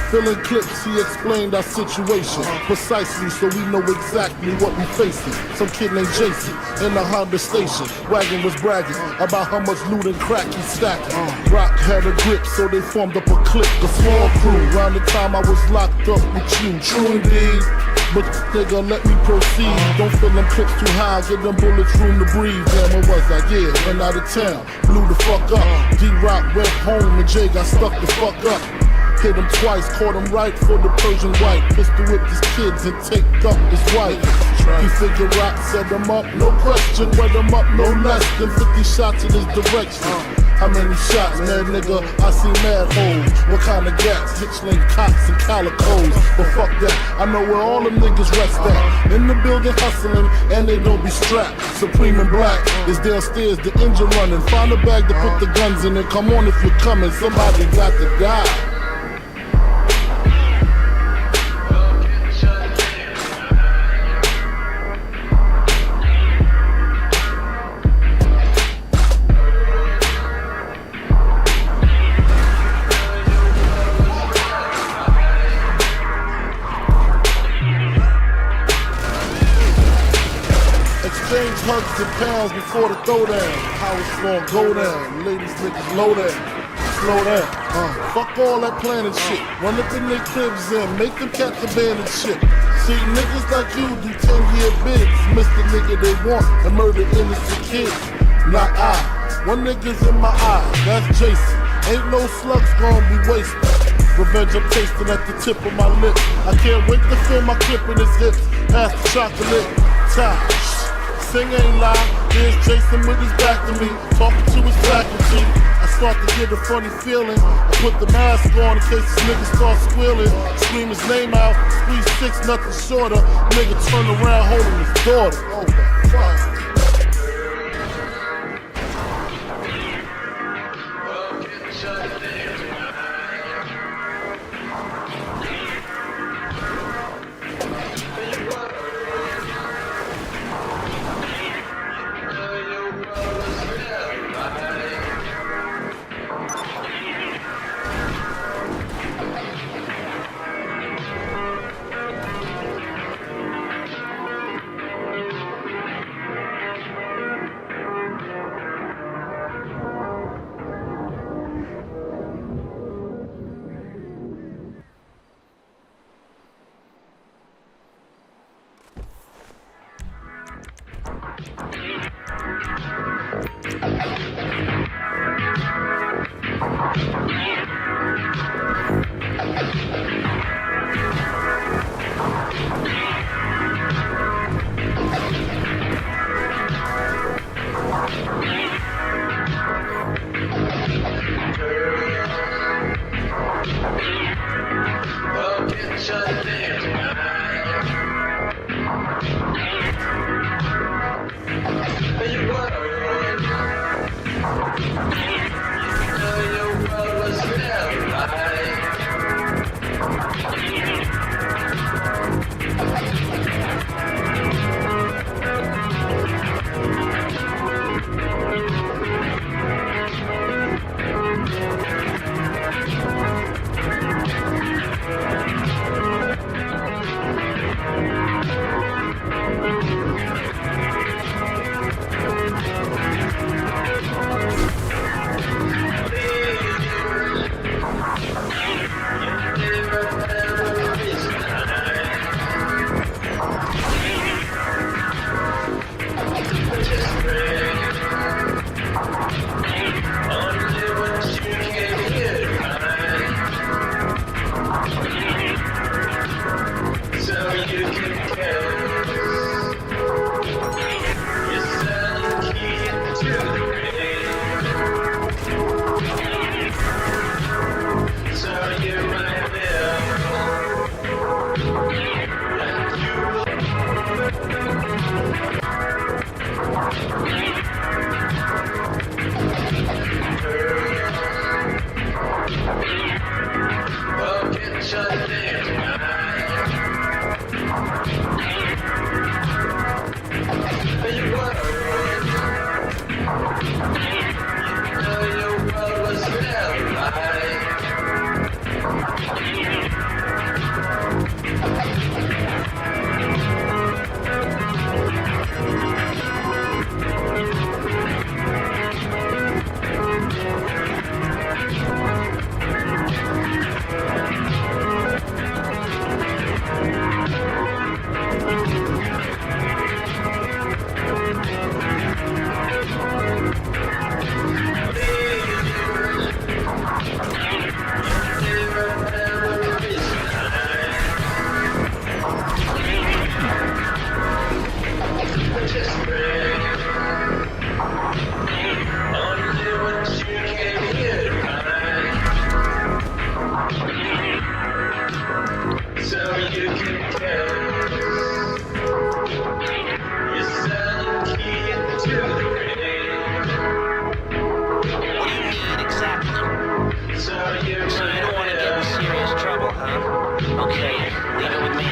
Filling clips, he explained our situation precisely, so we know exactly what we facing. Some kid named Jason in the Honda station, wagon was bragging about how much loot and crack he stacking. Rock had a grip, so they formed up a clique, a small crew. Around the time I was locked up with you, true indeed. but nigga, let me proceed. Don't fill them clips too high, give them bullets room to breathe. Damn, where was I? Yeah, went out of town, blew the fuck up. D-Rock went home and Jay got stuck the fuck up. Hit him twice, caught him right for the Persian white. Pistol whipped his kids and taped up his wife. He figured out, set him up, no question. Wet him up, no less than 50 shots in his direction. How many shots, man, nigga? I see mad holes. What kind of gas? Hitchling cots and calicos. But fuck that, I know where all them niggas rest at. In the building hustling, and they don't be strapped. Supreme and Black is downstairs, the engine running. Find a bag to put the guns in and come on if you're coming. Somebody got to die. Exchange hugs and pounds before the throwdown. How it's gonna go down. Ladies, niggas, low down. Slow down. Fuck all that planning shit. Run up in their cribs and make them catch the bandit shit. See, niggas like you do 10-year bids. Miss the nigga they want and murder innocent kids. Not I. One nigga's in my eye. That's Jason. Ain't no slugs gonna be wasted. Revenge I'm tasting at the tip of my lip. I can't wait to feel my clip in his hips. Pass the chocolate. Time. Sing ain't lie, here's Jason with his back to me, talking to his faculty. I start to get a funny feeling. I put the mask on in case this nigga starts squealing. Scream his name out, squeeze 6, nothing shorter. Nigga turn around holding his daughter. Oh my fuck. Okay, leave it with me.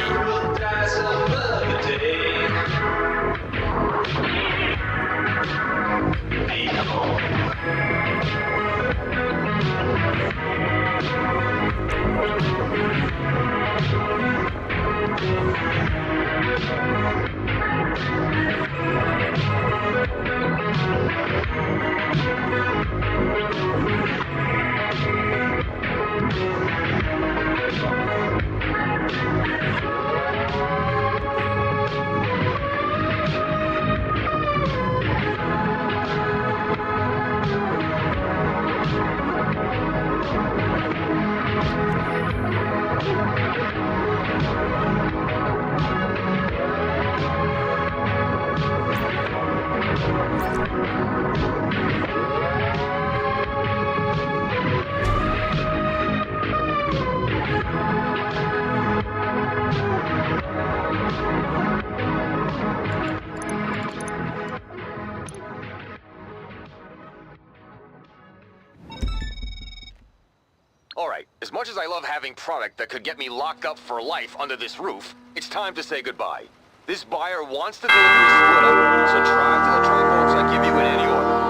Alright, as much as I love having product that could get me locked up for life under this roof, it's time to say goodbye. This buyer wants the delivery split up, so drive to the drop box I give you in any order.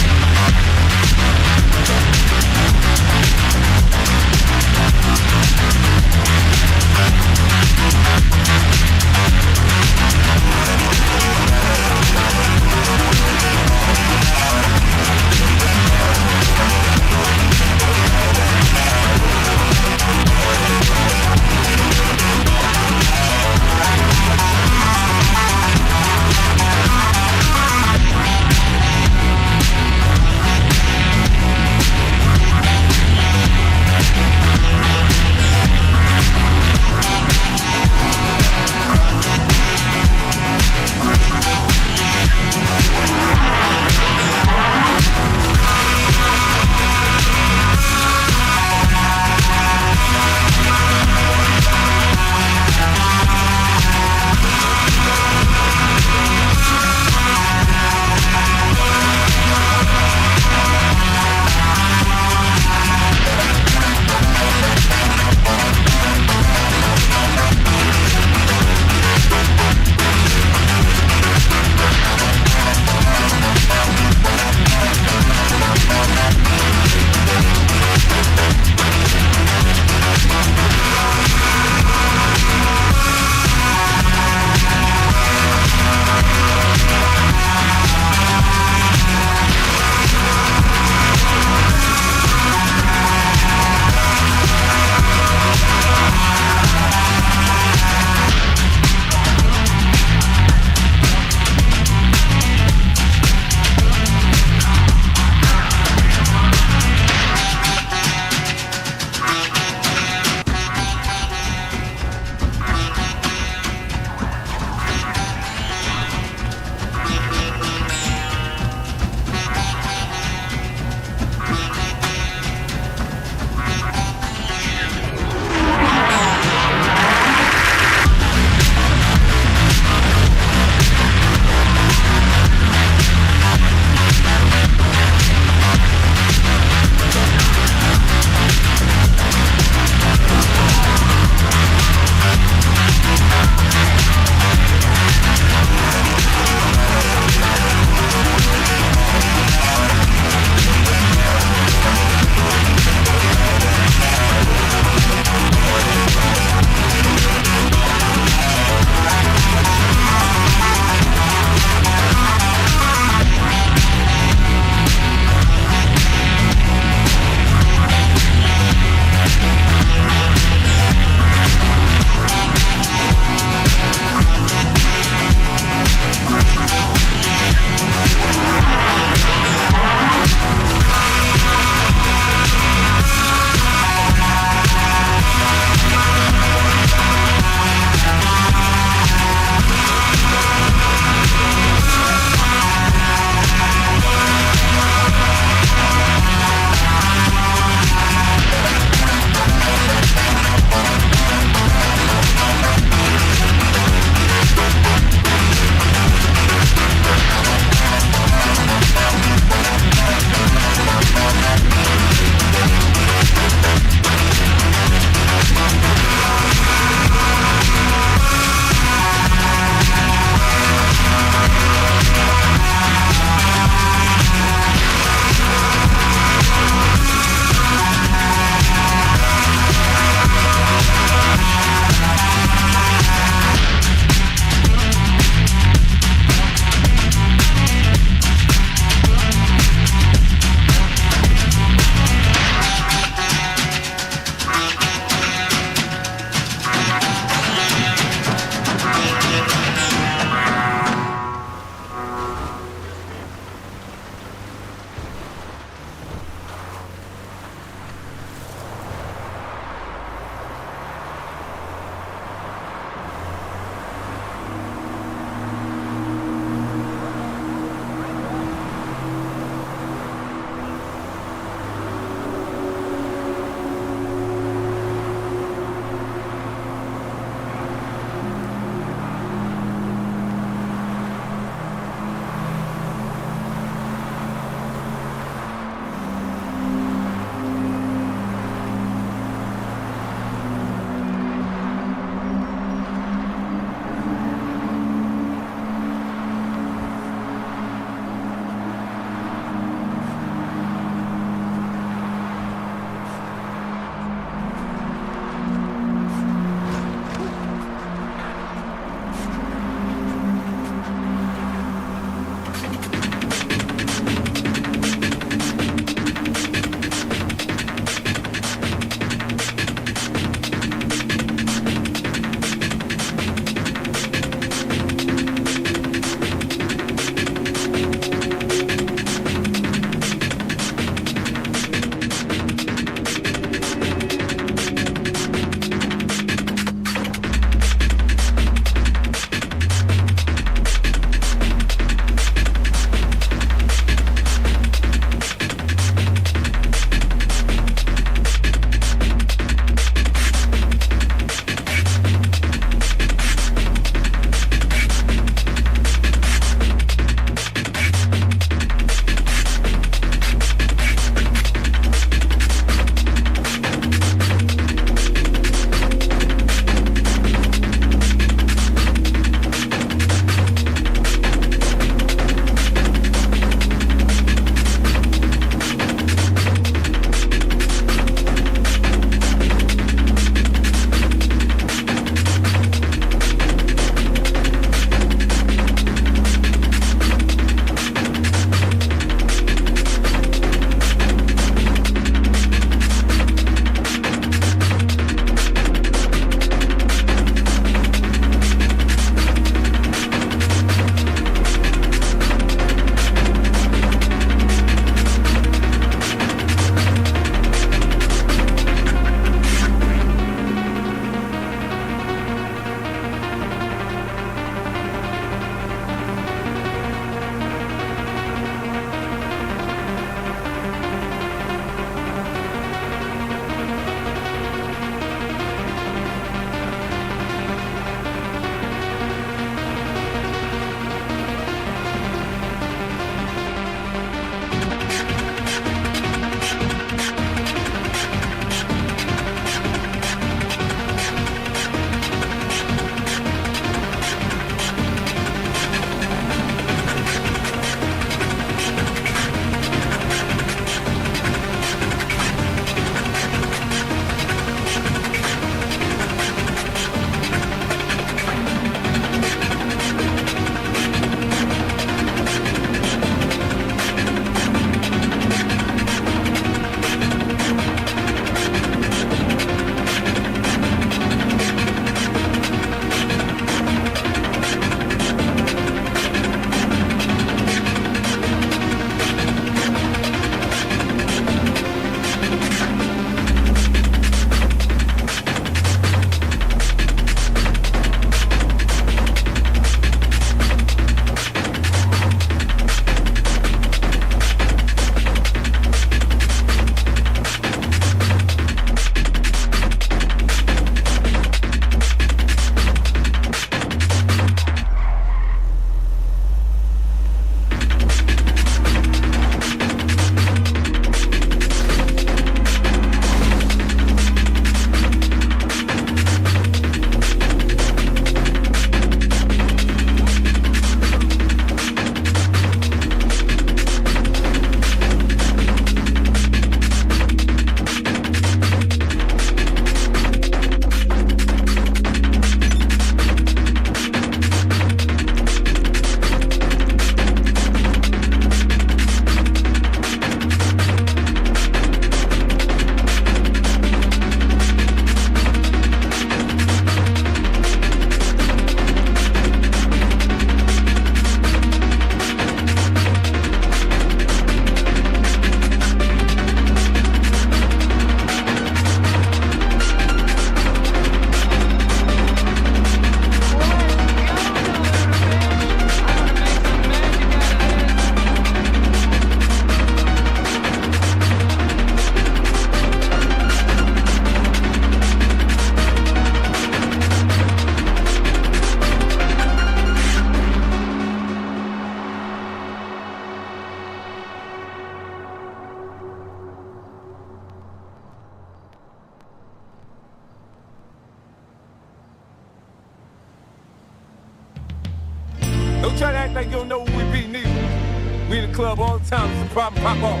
Don't try to act like you don't know who we be, neither. We in the club all the time, it's a problem, pop off.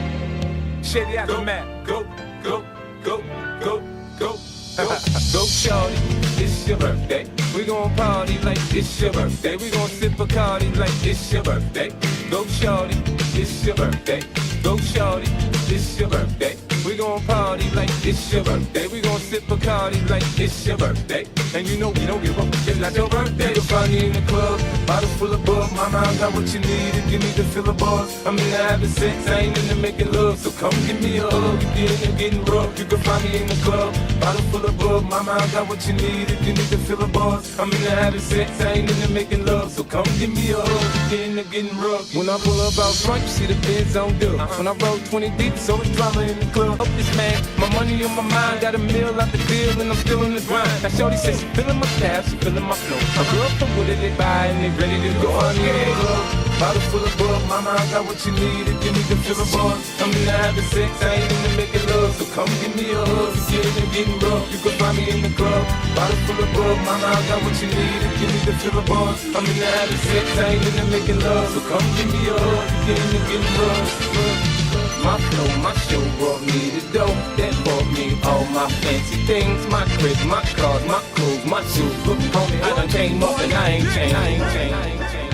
Shady aftermath. Go, go, go, go, go. Go shorty, it's your birthday. We gon' party like it's your birthday. We gon' sip a Bacardi like it's your birthday. Go shorty, it's your birthday. Go shorty, it's your birthday. We gon' party like it's your birthday. We gon' sip a Bacardi like it's your birthday. And you know we don't give up, it's not your birthday. You'll find me in the club, bottle full of bug. Mama, I got what you need if you need to fill a buzz. I'm into having sex, I ain't into making love. So come give me a hug, you get in and getting rough. You can find me in the club, bottle full of bug. Mama, I got what you need if you need to fill a buzz. I'm into having sex, I ain't into making love. So come give me a hug, you get in and getting rough. When I pull up out front, you see the Benz on dub. When I roll 20 deep, so it's drama in the club. Up this man, my money on my mind, got a meal out the deal, and I'm still in the grind. Now shorty says she feeling my style, she feeling my flow. My girl from Wooded, they buy and they ready to go on the club. Bottle full of bug, mama, I got what you need if you need to fill a buzz. I'm into having sex, I ain't into making love. So come give me a hug, you get in and getting rough. You can find me in the club, bottle full of bug, mama, I got what you need if you need to fill a buzz. I'm into having sex, I ain't into making love. So come give me a hug, you get in and getting rough. My flow, my show brought me the dough. That bought me all my fancy things. My crib, my cars, my clothes, my shoes. Look, homie, I done came up and I ain't changed. I ain't changed. I ain't changed.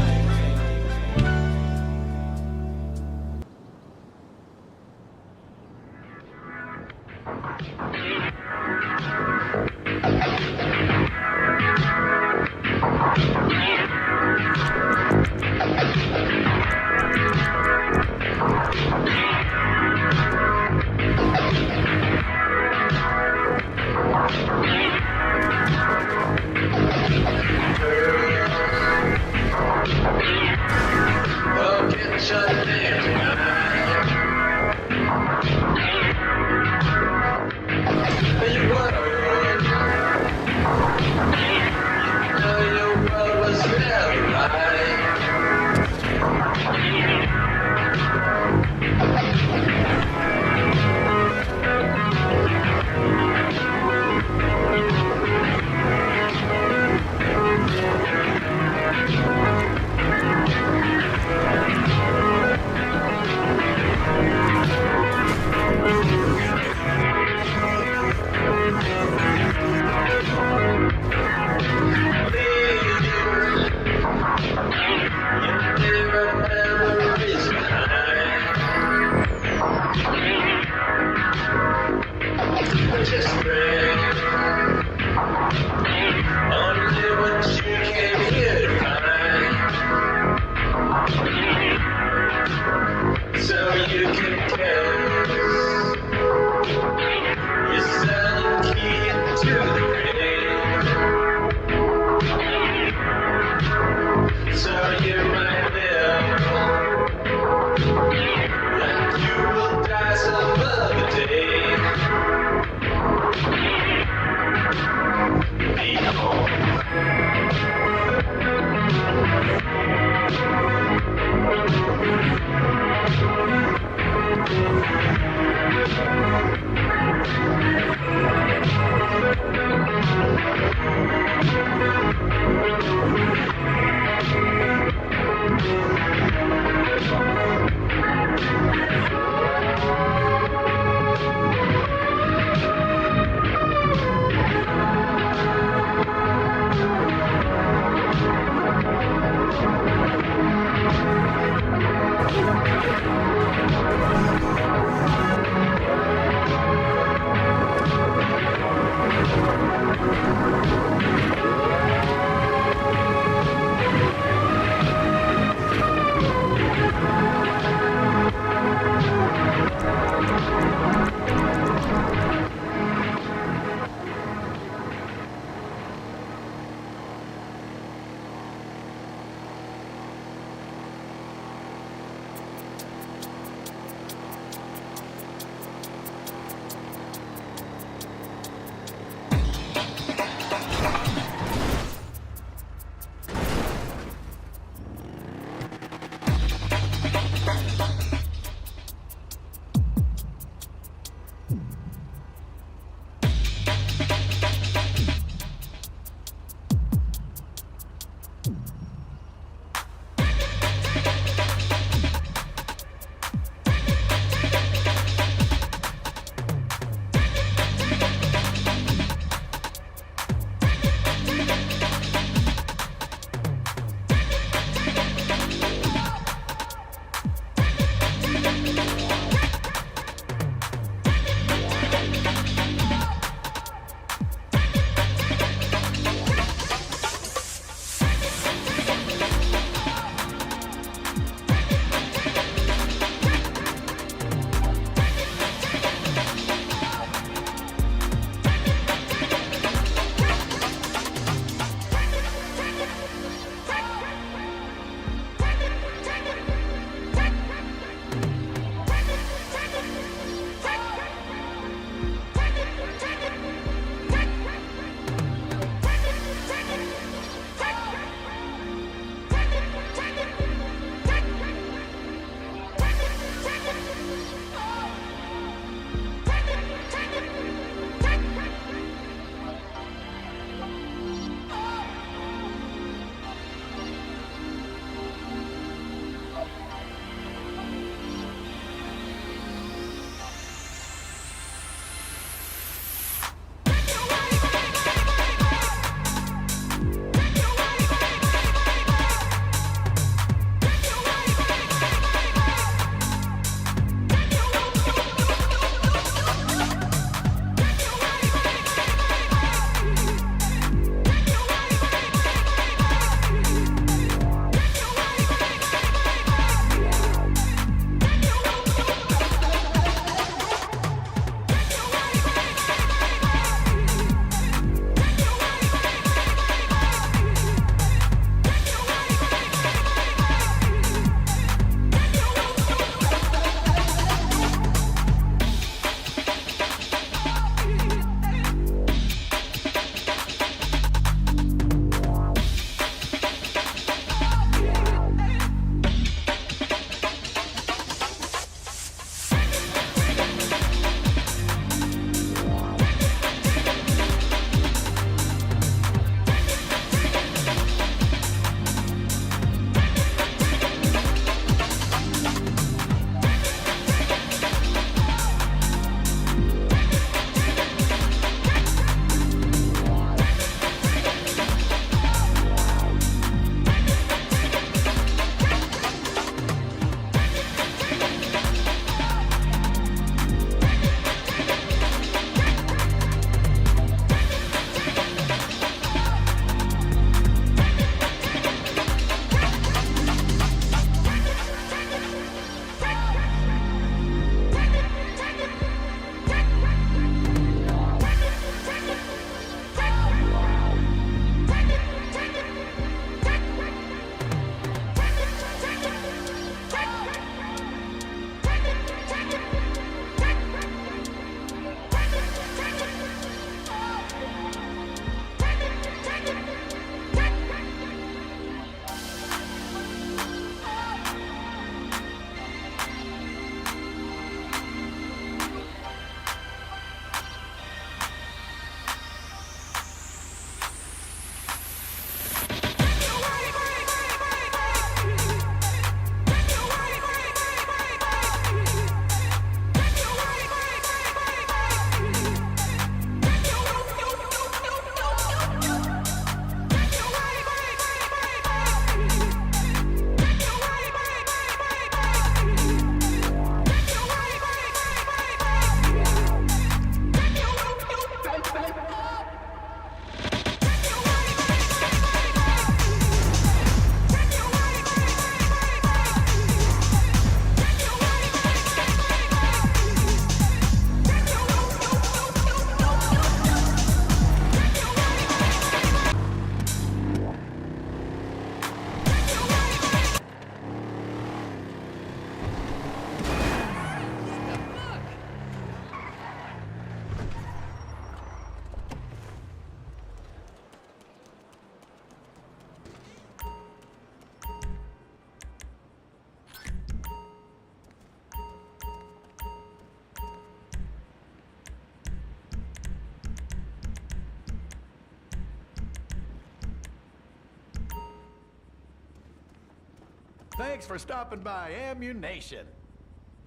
Thanks for stopping by Ammunition.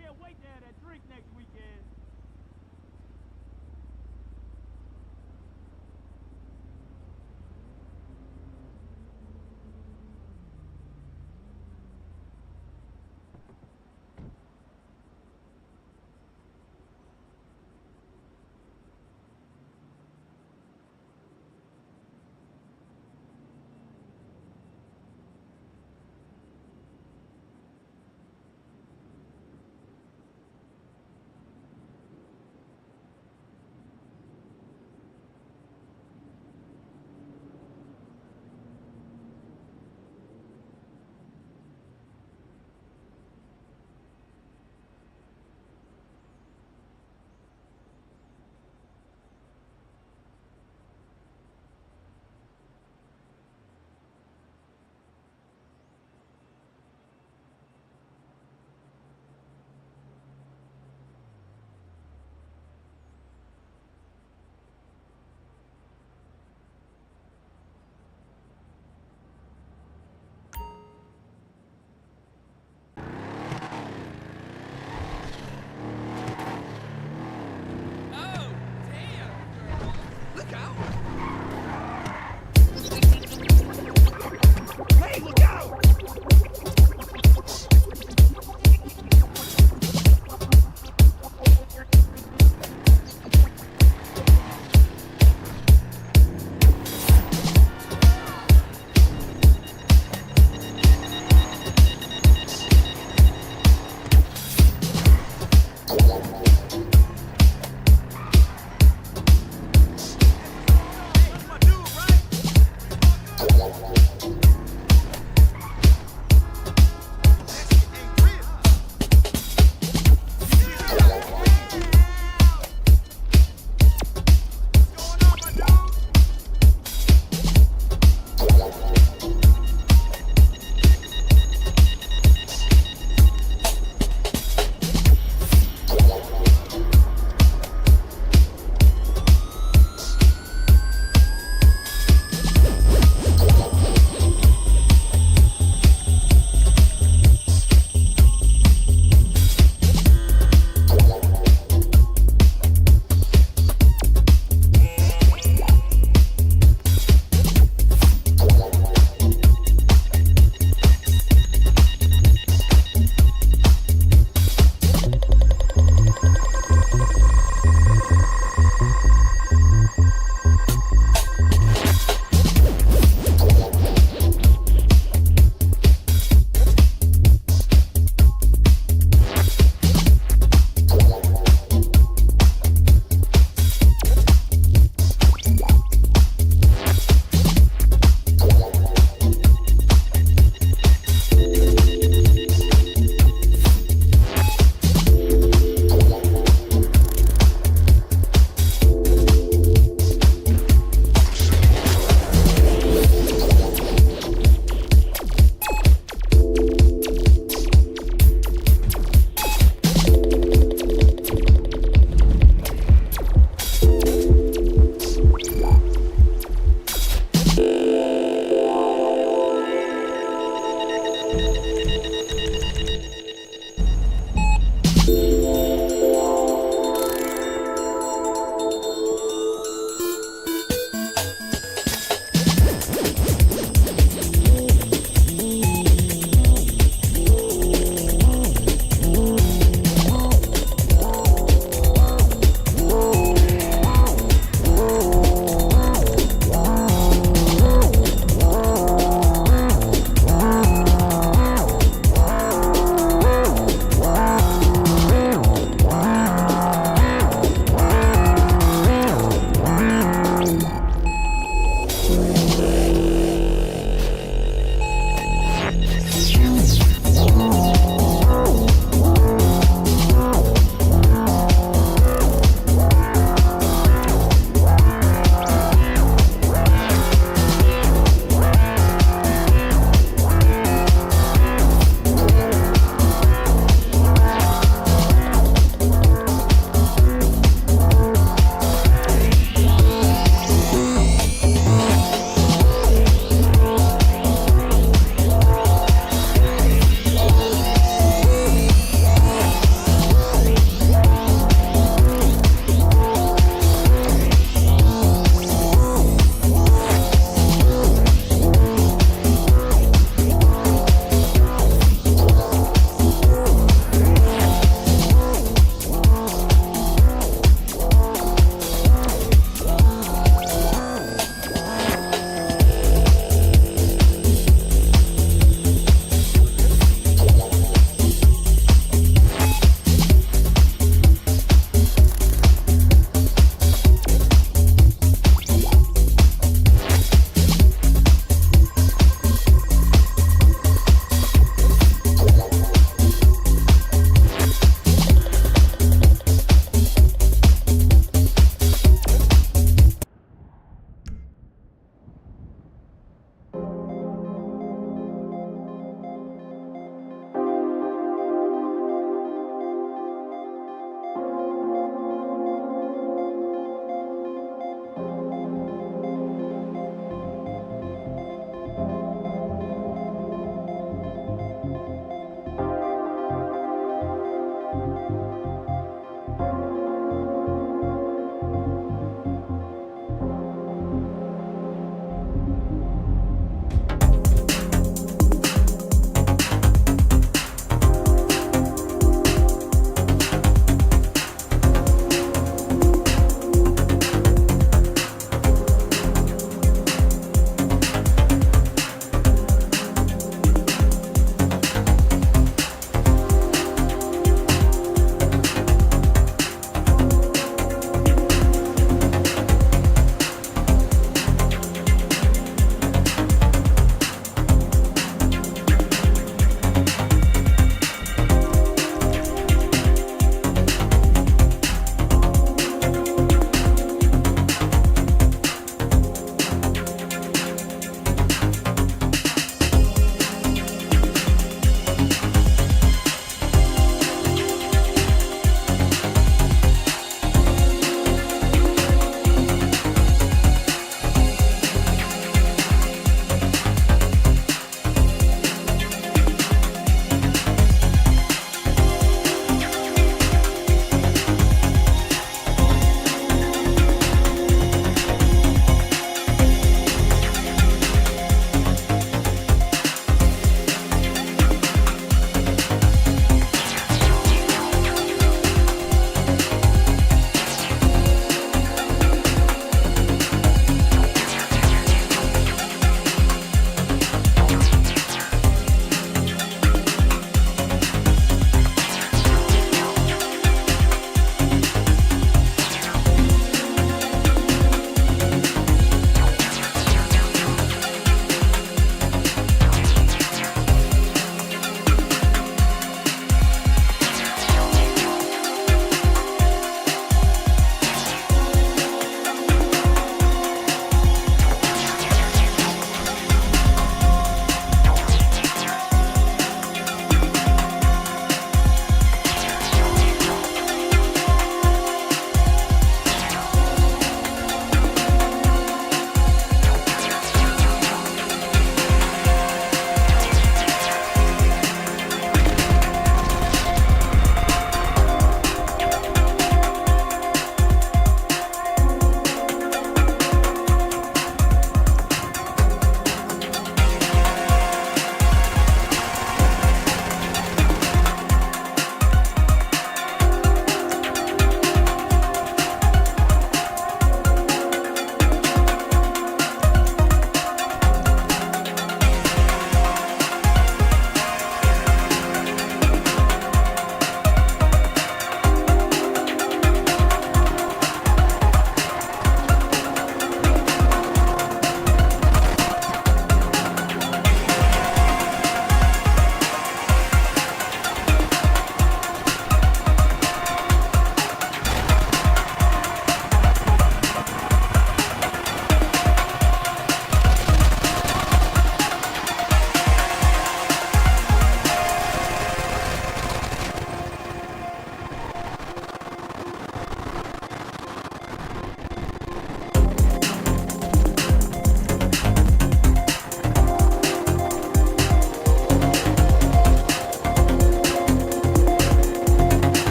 Can't wait to have that drink next weekend.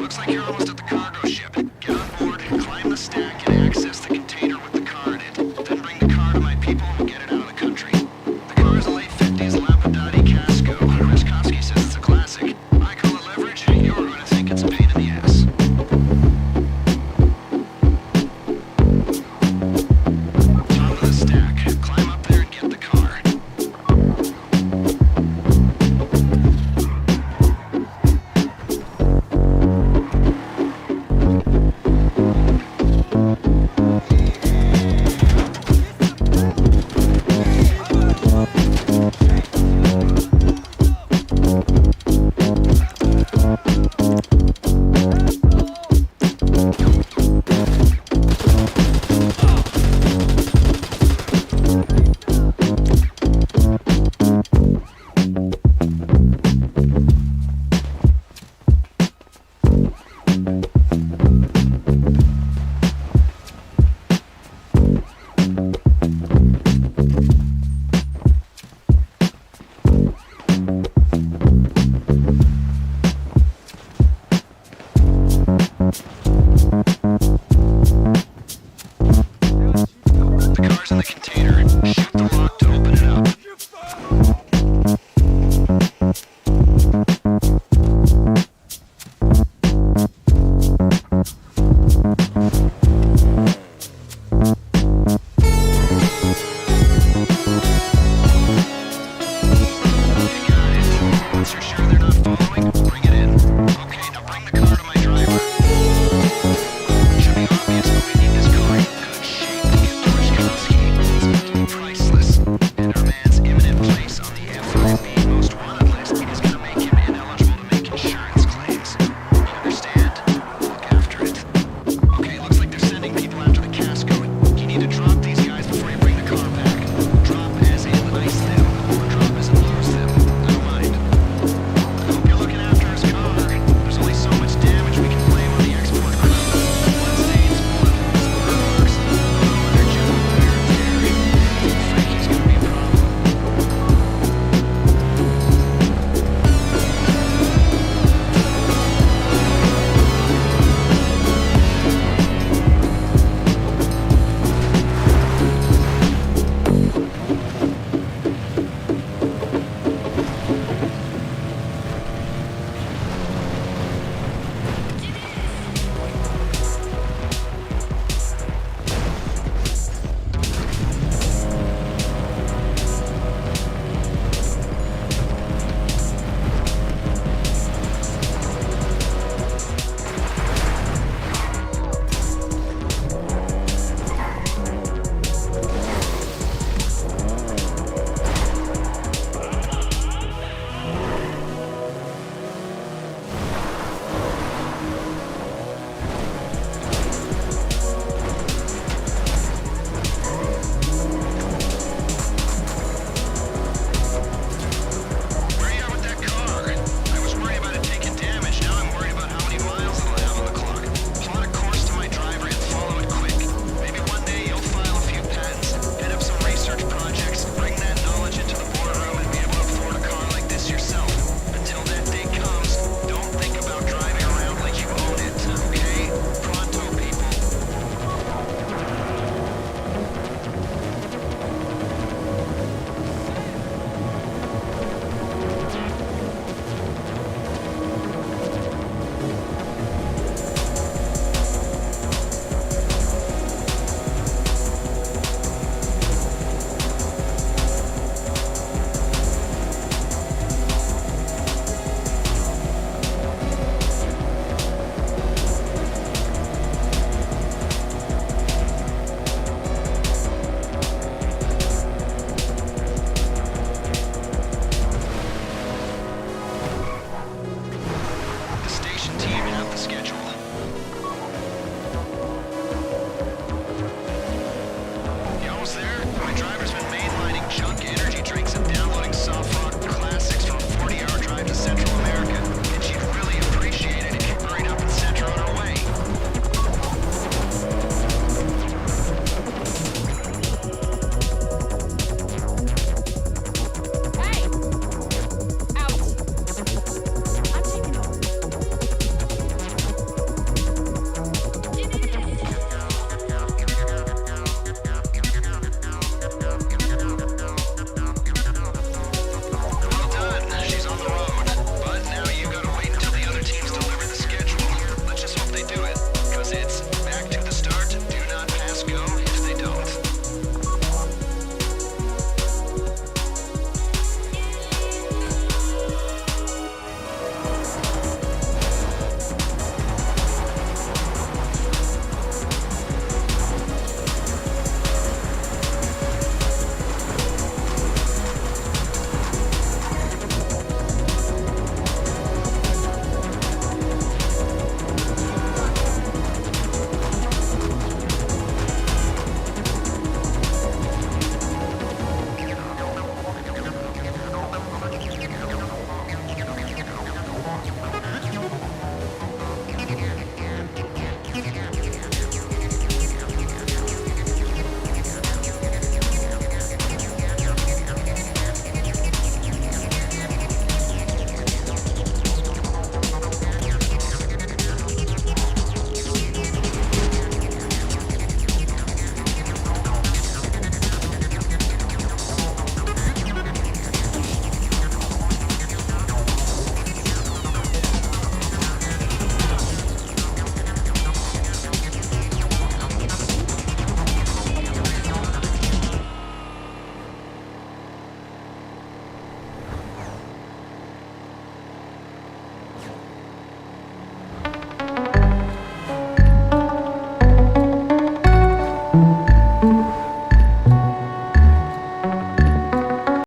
Looks like you're almost at the